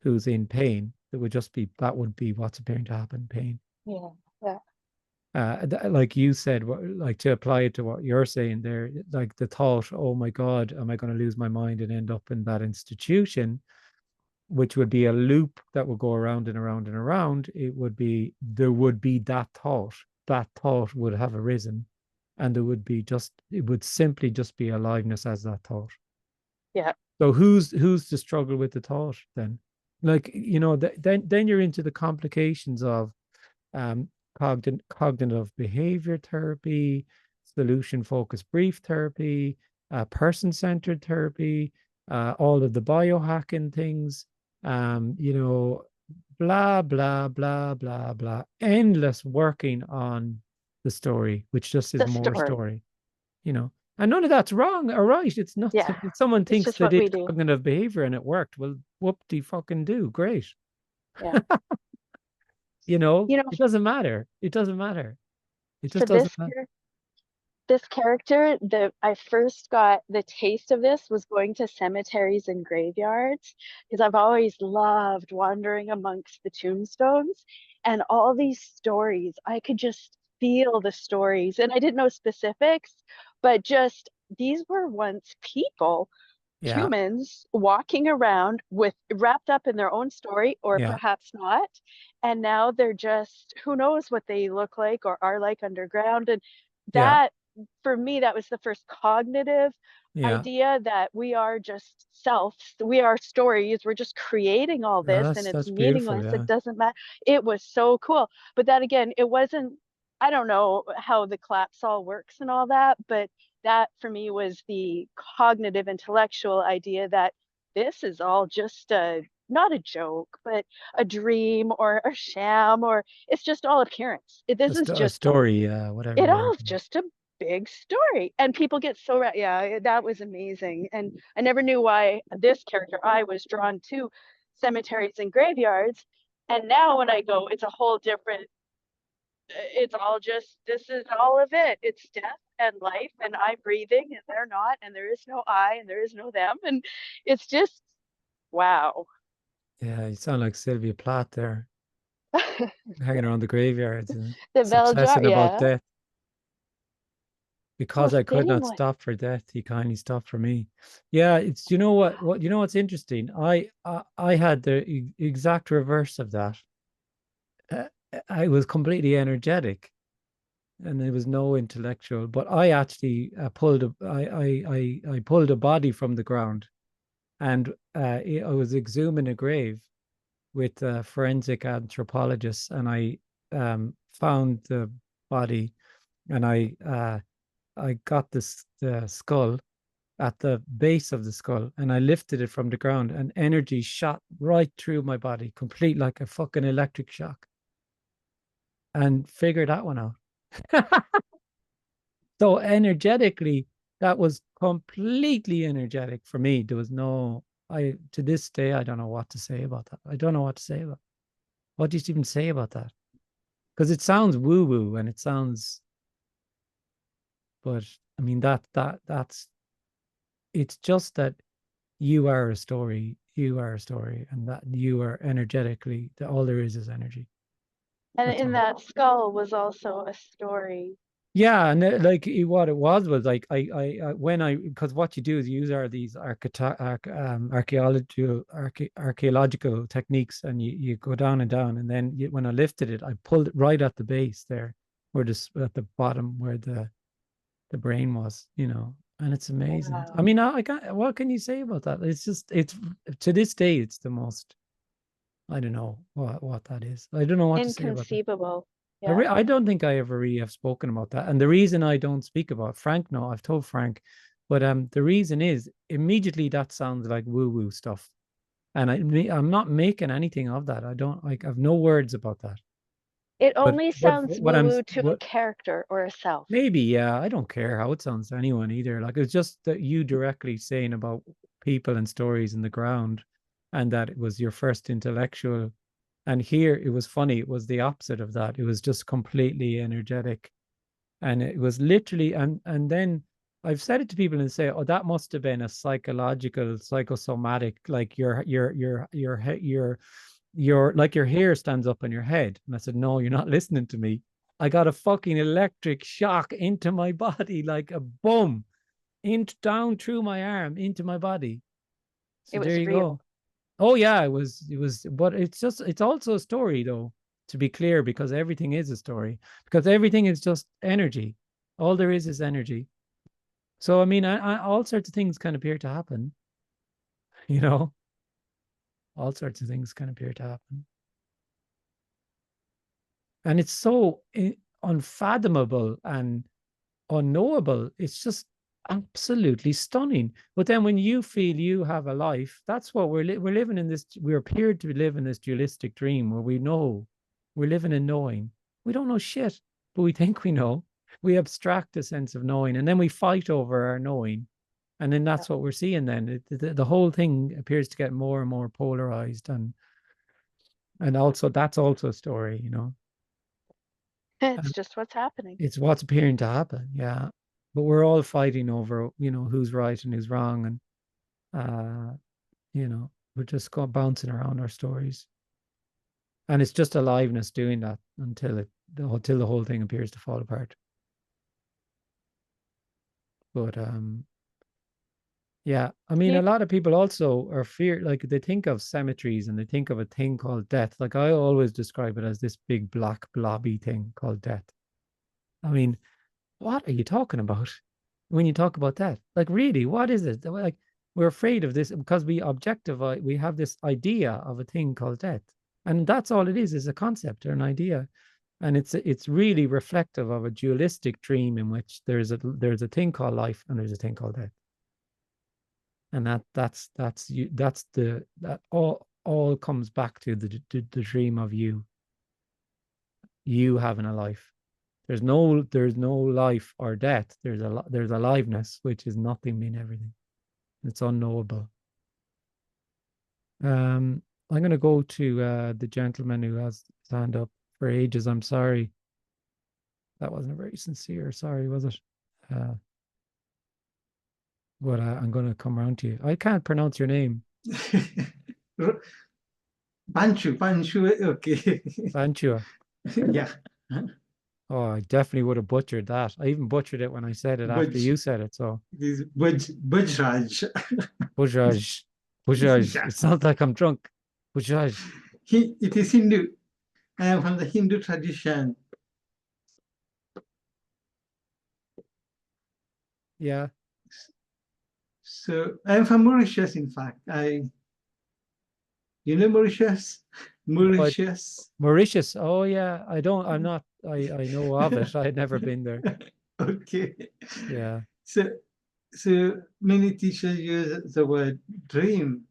who's in pain, that would be what's appearing to happen, pain. Yeah. Like you said, like, to apply it to what you're saying there, like the thought, oh my God, am I going to lose my mind and end up in that institution, which would be a loop that would go around and around and around. There would be that thought would have arisen, and it would simply just be aliveness as that thought. Yeah. So who's to struggle with the thought then? Like, then you're into the complications of cognitive behavior therapy, solution focused brief therapy, person-centered therapy, all of the biohacking things, blah, blah, blah, blah, blah, endless working on the story, which just is more story, and none of that's wrong or right. It's not. Yeah. If someone thinks they did do. cognitive behavior and it worked, well, whoop-de fucking do, great. Yeah. You know, You know, it doesn't matter. It doesn't matter. It for just doesn't this matter. this character, I first got the taste of this was going to cemeteries and graveyards, because I've always loved wandering amongst the tombstones and all these stories. I could just feel the stories, and I didn't know specifics, but just these were once people, Yeah, humans walking around with wrapped up in their own story, or yeah, perhaps not. And now they're just, who knows what they look like or are like underground. And yeah, that, for me, that was the first cognitive yeah. idea that we are just selves, we are stories, we're just creating all No, this and it's that's beautiful. meaningless, Yeah, it doesn't matter. It was so cool. But that again, it wasn't, I don't know how the collapse all works and all that, but that for me was the cognitive intellectual idea that this is all just a, not a joke, but a dream or a sham, or it's just all appearance. This is a just story, whatever it word. all is just a big story. And people get so yeah, that was amazing. And I never knew why this character, I was drawn to cemeteries and graveyards. And now when I go, it's a whole different, it's all just, this is all of it. It's death and life, and I'm breathing and they're not, and there is no I and there is no them. And it's just, wow. Yeah, you sound like Sylvia Plath there, hanging around the graveyards and The bell jar, obsessing about yeah. death. So Because I could same not with, stop for death, he kindly stopped for me. Yeah, it's, you know what you know what's interesting? I had the exact reverse of that. Uh, I was completely energetic, and there was no intellectual. But I actually I pulled a body from the ground, and I was exhuming a grave with forensic anthropologists, and I found the body, and I got the skull at the base of the skull, and I lifted it from the ground, and energy shot right through my body, complete like a fucking electric shock, and figured that one out. So energetically, that was completely energetic for me. There was no, I, to this day, I don't know what to say about that. I don't know what to say about. What do you even say about that? Because it sounds woo woo and it sounds, but I mean that's it's just that you are a story. You are a story, and that you are energetically. All there is energy. and That's in all. that skull was also a story. Yeah, and like what it was like when I, because what you do is you use are these archaeological techniques, and you go down and down, and then when I lifted it, I pulled it right at the base there, where this at the bottom where the brain was, you know, and it's amazing. Wow. I mean, I can't. What can you say about that? It's just it's to this day, it's the most. I don't know what that is. I don't know what to say about that. Inconceivable. Yeah. I don't think I ever really have spoken about that. And the reason I don't speak about Frank, no, I've told Frank, but the reason is immediately that sounds like woo-woo stuff. And I'm not making anything of that. I don't like, I've no words about that. It But only what sounds what I'm woo-woo to a what character or a self. maybe, yeah, I don't care how it sounds to anyone either. Like it's just that you directly saying about people and stories in the ground, and that it was your first intellectual. And here it was funny, it was the opposite of that. It was just completely energetic. And it was literally, and then I've said it to people and say, oh, that must have been a psychological, psychosomatic, like your like your hair stands up on your head. And I said, no, you're not listening to me. I got a fucking electric shock into my body, like a boom, down through my arm into my body. So It there was you real. go. Oh yeah, it was, but it's also a story though, to be clear, because everything is a story, because everything is just energy. All there is energy. So I mean, all sorts of things can appear to happen, you know, all sorts of things can appear to happen. And it's so unfathomable and unknowable. It's just absolutely stunning. But then when you feel you have a life, that's what we're living in this. We appear to live in this dualistic dream where we know we're living in knowing. We don't know shit, but we think we know. We abstract a sense of knowing, and then we fight over our knowing, and then that's what we're seeing. Then the whole thing appears to get more and more polarized, and And also that's also a story, you know. It's just what's happening. It's what's appearing to happen, yeah. But we're all fighting over, you know, who's right and who's wrong, and you know, we're just bouncing around our stories. And it's just aliveness doing that until the whole thing appears to fall apart. But yeah, I mean, Yeah. a lot of people also are like they think of cemeteries and they think of a thing called death. Like I always describe it as this big black blobby thing called death. I mean, what are you talking about when you talk about that? Like, really, what is it? Like, we're afraid of this because we objectify, we have this idea of a thing called death. And that's all it is a concept or an idea. And it's really reflective of a dualistic dream in which there's a thing called life and there's a thing called death. And that all comes back to the dream of you having a life. There's no life or death. There's aliveness, which is nothing being everything. It's unknowable. I'm going to go to the gentleman who has his hand up for ages. I'm sorry. That wasn't a very sincere sorry, was it? But I'm going to come around to you. I can't pronounce your name. Panchu, okay. Banchua. Yeah. Oh, I definitely would have butchered that. I even butchered it when I said it after you said it. So It is Bajraj. Bujaj. Bujaj. Yeah. It sounds like I'm drunk. Bujaj. It is Hindu. I am from the Hindu tradition. Yeah. So I am from Mauritius, in fact. You know Mauritius? Mauritius. Mauritius. Oh yeah. I know of it. I had never been there. Okay. Yeah. So many teachers use the word dream.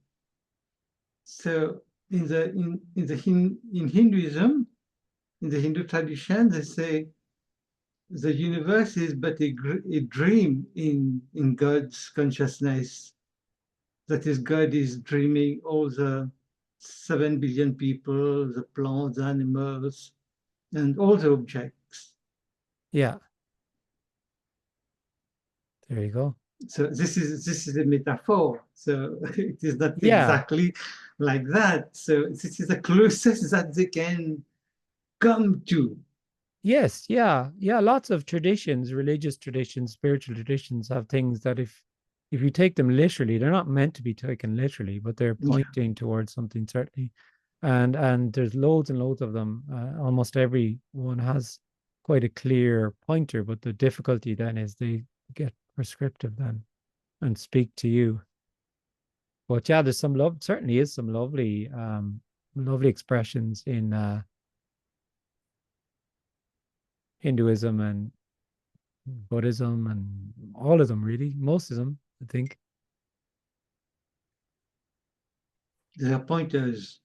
So in Hinduism, in the Hindu tradition, they say the universe is but a dream in God's consciousness. That is, God is dreaming all the 7 billion people, the plants, the animals, and all the objects. Yeah. There you go. So this is a metaphor. So it is not Yeah. exactly like that. So this is the closest that they can come to. Yes, yeah. Lots of traditions, religious traditions, spiritual traditions have things that if you take them literally, they're not meant to be taken literally, but they're pointing towards something certainly. And there's loads and loads of them. Almost every one has quite a clear pointer, but the difficulty then is they get prescriptive then and speak to you. But yeah, there's certainly is some lovely expressions in Hinduism and Buddhism and all of them, really, most of them, I think. They are pointers.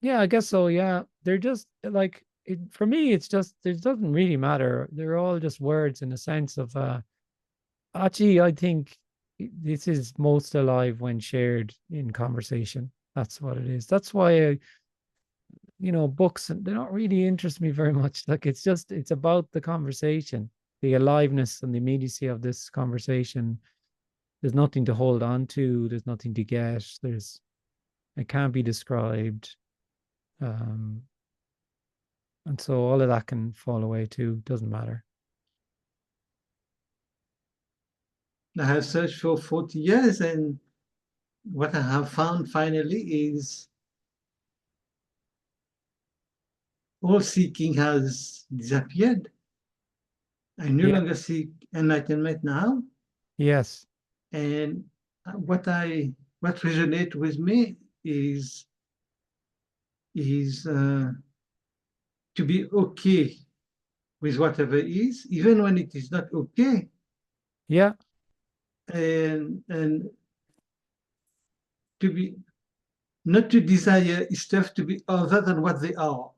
Yeah, I guess so. Yeah, they're just like for me. It's just it doesn't really matter. They're all just words in the sense of actually, I think this is most alive when shared in conversation. That's what it is. That's why books, they don't really interest me very much. Like it's about the conversation, the aliveness and the immediacy of this conversation. There's nothing to hold on to. There's nothing to get. It can't be described. And so all of that can fall away too. Doesn't matter. I have searched for 40 years, and what I have found finally is all seeking has disappeared. I no longer seek enlightenment now. Yes. And what resonates with me is to be okay with whatever is, even when it is not okay. Yeah. And to be not to desire stuff to be other than what they are.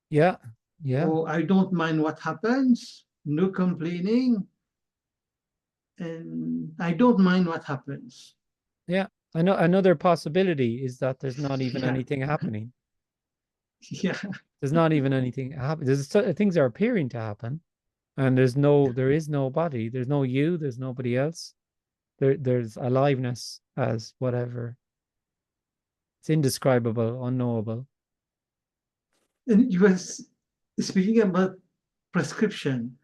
Yeah. Yeah. Or I don't mind what happens, no complaining, and I don't mind what happens. Yeah. I know another possibility is that there's not even Yeah. anything happening. Yeah. There's not even anything happen. There's things are appearing to happen, and there is no body. There's no you. There's nobody else. There's aliveness as whatever. It's indescribable, unknowable. And you were speaking about prescription.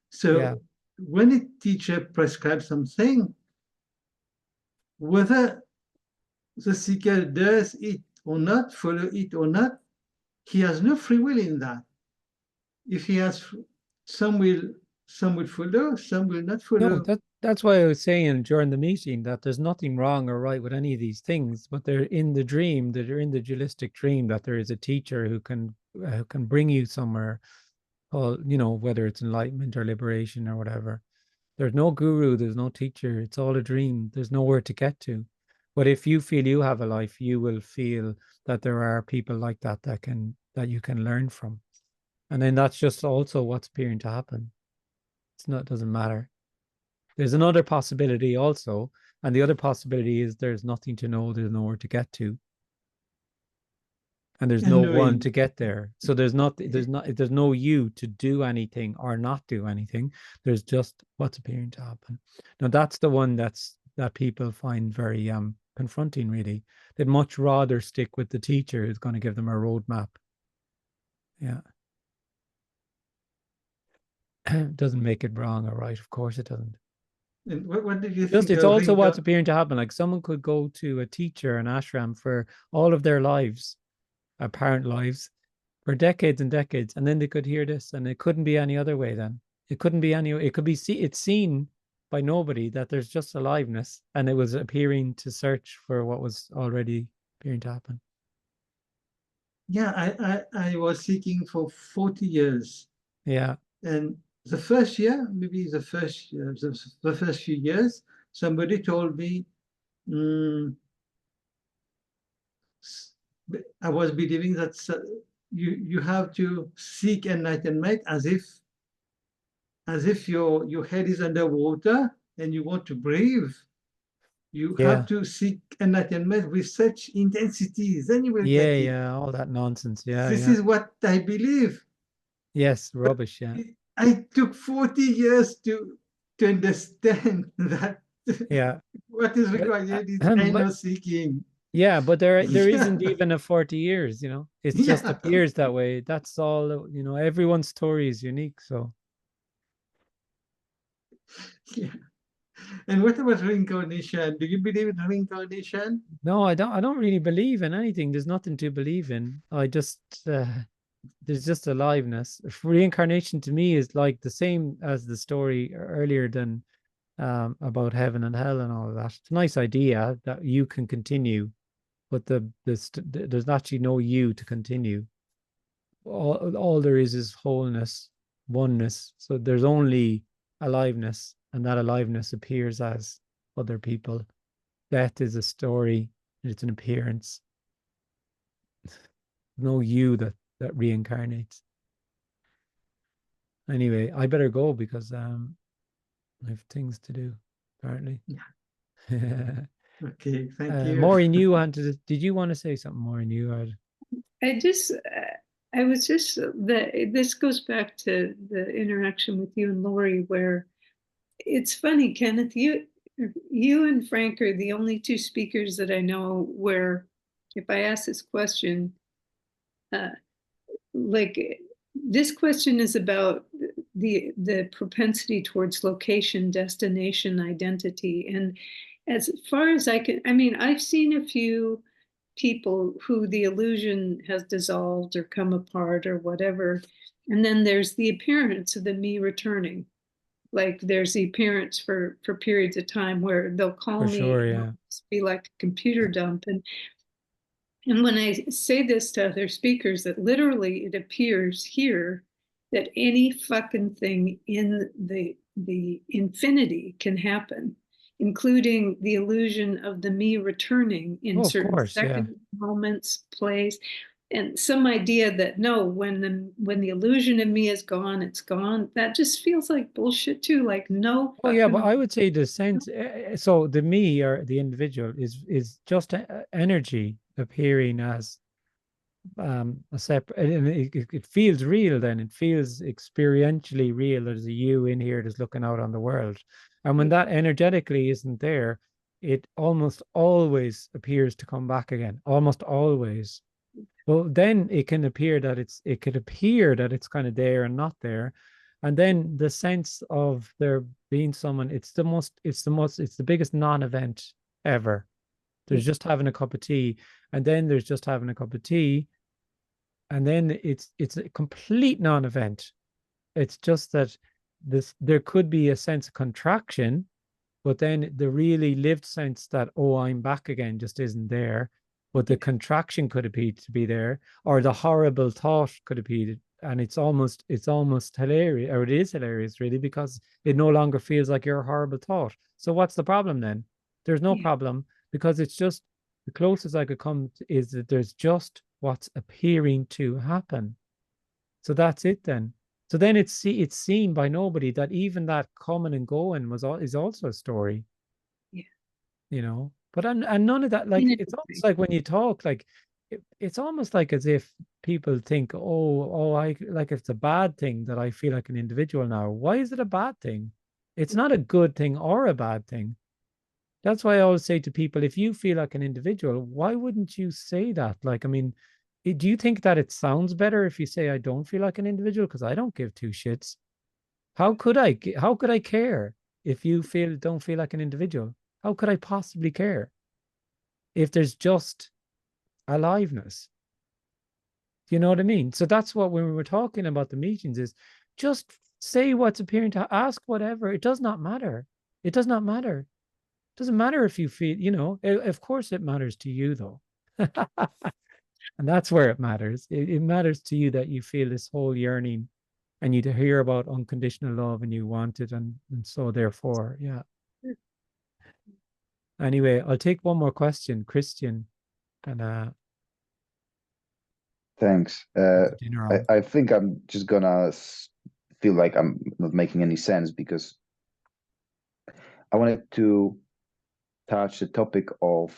So Yeah. when a teacher prescribes something, whether the seeker does it or not, follow it or not, he has no free will in that. If he has, some will follow, some will not follow. No, that's why I was saying during the meeting that there's nothing wrong or right with any of these things, but they're in the dream, that they're in the dualistic dream, that there is a teacher who can bring you somewhere, whether it's enlightenment or liberation or whatever. There's no guru, there's no teacher. It's all a dream. There's nowhere to get to. But if you feel you have a life, you will feel that there are people like that that you can learn from. And then that's just also what's appearing to happen. It doesn't matter. There's another possibility also, and the other possibility is there's nothing to know, there's nowhere to get to. And there's no one to get there. So there's no you to do anything or not do anything. There's just what's appearing to happen. Now that's the one that people find very confronting, really. They'd much rather stick with the teacher who's going to give them a roadmap. Yeah. It doesn't make it wrong or right, of course it doesn't. And what did you think? It's also what's appearing to happen. Like someone could go to a teacher, an ashram, for all of their lives, apparent lives, for decades and decades, and then they could hear this, and it couldn't be any other way. Then it couldn't be any. It could be it's seen by nobody that there's just aliveness, and it was appearing to search for what was already appearing to happen. Yeah, I was seeking for 40 years. Yeah, and the first year, maybe the first few years, somebody told me I was believing that you have to seek enlightenment as if your head is underwater and you want to breathe. You have to seek enlightenment with such intensity, then you will get it. Yeah, all that nonsense. Yeah, this is what I believe. Yes, rubbish. Yeah. I took 40 years to understand that. Yeah. What is required is inner seeking. Yeah, but there isn't even a 40 years, it just appears that way. That's all, everyone's story is unique. So yeah. And what about reincarnation? Do you believe in reincarnation? No, I don't really believe in anything. There's nothing to believe in. I just there's just aliveness. Reincarnation to me is like the same as the story earlier than about heaven and hell and all of that. It's a nice idea that you can continue, but there's actually no you to continue. All there is wholeness, oneness. So there's only aliveness, and that aliveness appears as other people. Death is a story, it's an appearance. No you that reincarnates. Anyway, I better go because I have things to do, apparently. Yeah. Okay, thank you. Maureen, did you want to say something, Maureen? This goes back to the interaction with you and Lori, where it's funny, Kenneth, you and Frank are the only two speakers that I know where if I ask this question, this question is about the propensity towards location, destination, identity. And as far as I've seen a few people who the illusion has dissolved or come apart or whatever. And then there's the appearance of the me returning. Like there's the appearance for periods of time where they'll call me, it'll be like a computer dump. And when I say this to other speakers, that literally it appears here that any fucking thing in the infinity can happen, including the illusion of the me returning in certain second moments, place, and some idea that no, when the illusion of me is gone, it's gone. That just feels like bullshit too. Like no. Oh yeah, but I would say the sense. So the me or the individual is just energy appearing as a separate, and it feels real. Then it feels experientially real. There's a you in here that's looking out on the world, and when that energetically isn't there, it almost always appears to come back again. Almost always. Well, then it can appear that it could appear that it's kind of there and not there, and then the sense of there being someone, it's the biggest non-event ever. There's just having a cup of tea, and then there's just having a cup of tea, and then it's a complete non-event. It's just that there could be a sense of contraction, but then the really lived sense that, oh, I'm back again, just isn't there. But the contraction could appear to be there, or the horrible thought could appear, and it's almost hilarious, or it is hilarious really, because it no longer feels like your horrible thought. So what's the problem then? There's no problem, because it's just, the closest I could come is that there's just what's appearing to happen. So that's it then. So then it's seen by nobody that even that coming and going is also a story. Yeah. You know, but and none of that, like, it's almost like when you talk, like it's almost like as if people think, oh, I like, if it's a bad thing that I feel like an individual now. Why is it a bad thing? It's not a good thing or a bad thing. That's why I always say to people, if you feel like an individual, why wouldn't you say that? Like, I mean, do you think that it sounds better if you say I don't feel like an individual? Because I don't give two shits. How could I care if you don't feel like an individual? How could I possibly care if there's just aliveness? Do you know what I mean? So that's what, when we were talking about the meetings, is just say what's appearing to ask whatever. It does not matter. It does not matter. It doesn't matter if you feel, you know, of course it matters to you though. And that's where it matters. It matters to you that you feel this whole yearning, and you hear about unconditional love and you want it, and so therefore, yeah. Anyway, I'll take one more question, Christian, and Thanks. dinner on. I think I'm just gonna feel like I'm not making any sense, because I wanted to touch the topic of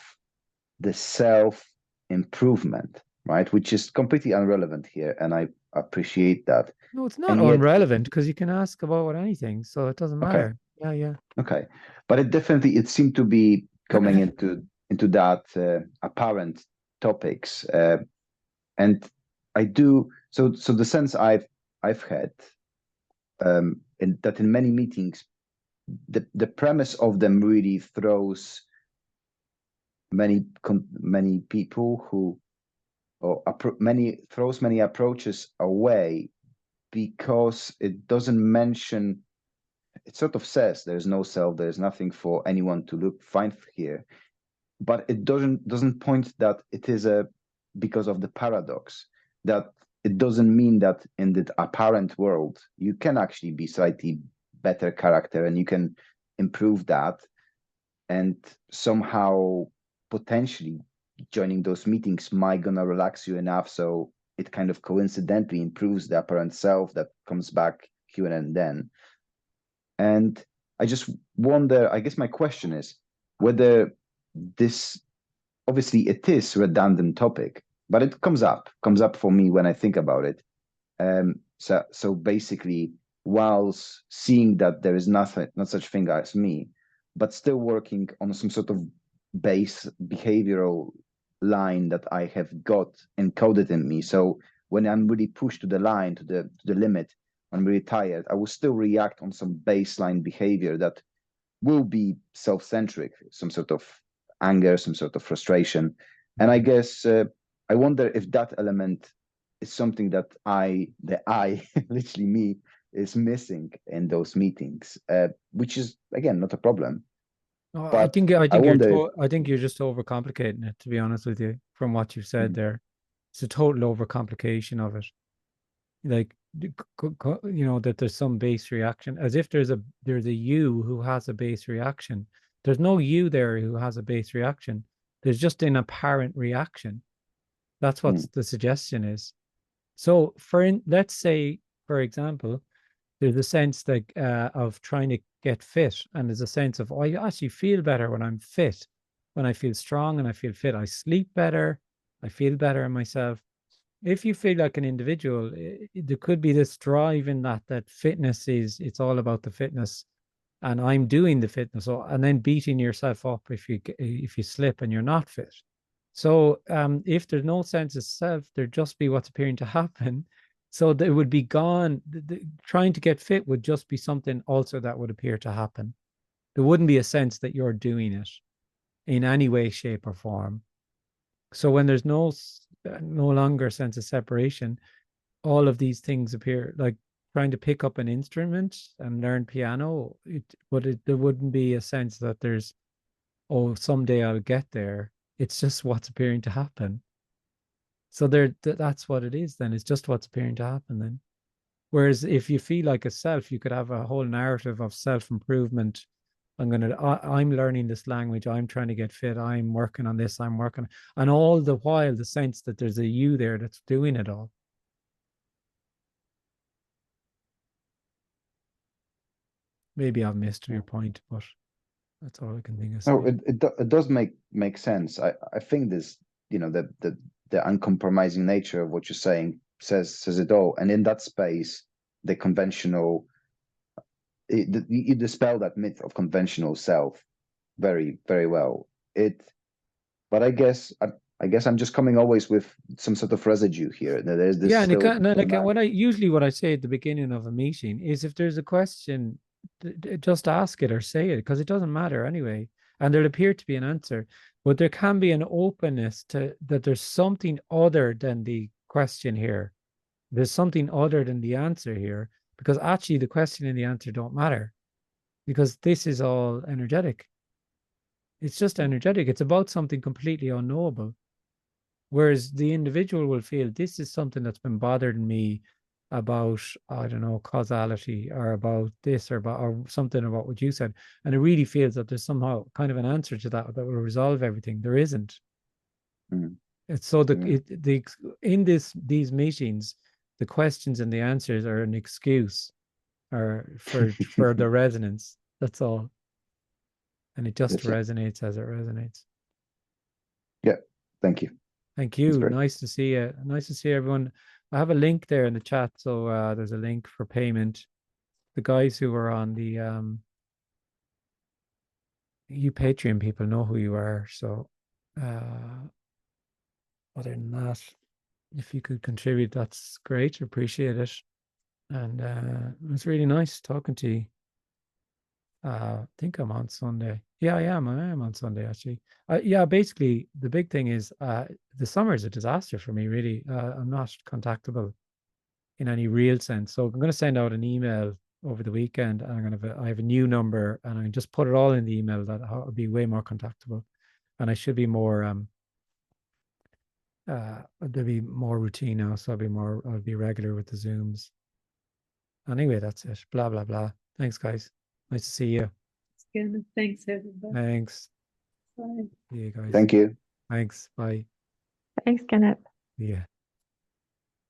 the self-improvement, right? Which is completely irrelevant here, and I appreciate that. No, it's not And yet- irrelevant, because you can ask about anything, so it doesn't Okay. matter. Yeah. Okay, but it seemed to be coming into that apparent topics, and I do so the sense I've had in many meetings, the premise of them really throws many people who, or throws many approaches away, because it doesn't mention. It sort of says there's no self, there's nothing for anyone to find here, but it doesn't point that it is because of the paradox, that it doesn't mean that in the apparent world you can actually be slightly better character and you can improve that, and somehow potentially joining those meetings might gonna relax you enough so it kind of coincidentally improves the apparent self that comes back here and then. And I just wonder, I guess my question is whether this, obviously it is redundant topic, but it comes up for me when I think about it. So basically, whilst seeing that there is not such thing as me, but still working on some sort of base behavioral line that I have got encoded in me. So when I'm really pushed to the line, to the limit, I'm really tired, I will still react on some baseline behavior that will be self-centric, some sort of anger, some sort of frustration. And I guess I wonder if that element is something that literally me, is missing in those meetings, which is, again, not a problem. No, But I think wonder I think you're just overcomplicating it, to be honest with you, from what you've said there. It's a total overcomplication of it. Like, you know, that there's some base reaction, as if there's a you who has a base reaction. There's no you there who has a base reaction. There's just an apparent reaction. That's what the suggestion is. So let's say, for example, there's a sense that of trying to get fit, and there's a sense of, oh, I actually feel better when I'm fit, when I feel strong and I feel fit. I sleep better, I feel better in myself. if you feel like an individual, there could be this drive in that fitness it's all about the fitness, and I'm doing the fitness, and then beating yourself up if you slip and you're not fit. So if there's no sense of self, there'd just be what's appearing to happen. So it would be gone. Trying to get fit would just be something also that would appear to happen. There wouldn't be a sense that you're doing it in any way, shape, or form. So when there's no longer sense of separation, all of these things appear, like trying to pick up an instrument and learn piano. There wouldn't be a sense that there's, oh, someday I'll get there. It's just what's appearing to happen. So that's what it is then. It's just what's appearing to happen then. Whereas if you feel like a self, you could have a whole narrative of self-improvement. I'm learning this language. I'm trying to get fit. I'm working on this. I'm working. And all the while, the sense that there's a you there that's doing it all. Maybe I've missed your point, but that's all I can think of. No, it does make sense. I think this, the uncompromising nature of what you're saying says it all. And in that space, the conventional, you dispel that myth of conventional self very, very well. But I guess I'm just coming always with some sort of residue here. There's this. Yeah, and what I say at the beginning of a meeting is, if there's a question, just ask it or say it, because it doesn't matter anyway, and there'll appear to be an answer. But there can be an openness to that there's something other than the question here. There's something other than the answer here, because actually the question and the answer don't matter, because this is all energetic. It's just energetic. It's about something completely unknowable. Whereas the individual will feel, this is something that's been bothering me about, I don't know, causality, or about this, or something about what you said. And it really feels that there's somehow kind of an answer to that will resolve everything. There isn't. It's so in these meetings, the questions and the answers are an excuse for the resonance. That's all. And it just resonates as it resonates. Yeah. Thank you. Thank you. Nice to see you. Nice to see everyone. I have a link there in the chat. So there's a link for payment. The guys who are on the you Patreon people know who you are. So other than that, if you could contribute, that's great. Appreciate it. And it's really nice talking to you. I think I'm on Sunday. Yeah, I am on Sunday, actually. Yeah, basically, the big thing is the summer is a disaster for me, really. I'm not contactable in any real sense. So I'm going to send out an email over the weekend, and I have a new number, and I can just put it all in the email that I'll be way more contactable. And I should be more, there'll be more routine now, so I'll be regular with the Zooms. Anyway, that's it. Blah, blah, blah. Thanks, guys. Nice to see you. Thanks, everybody. Thanks. Bye. See you guys. Thank you. Thanks. Bye. Thanks, Kenneth. Yeah.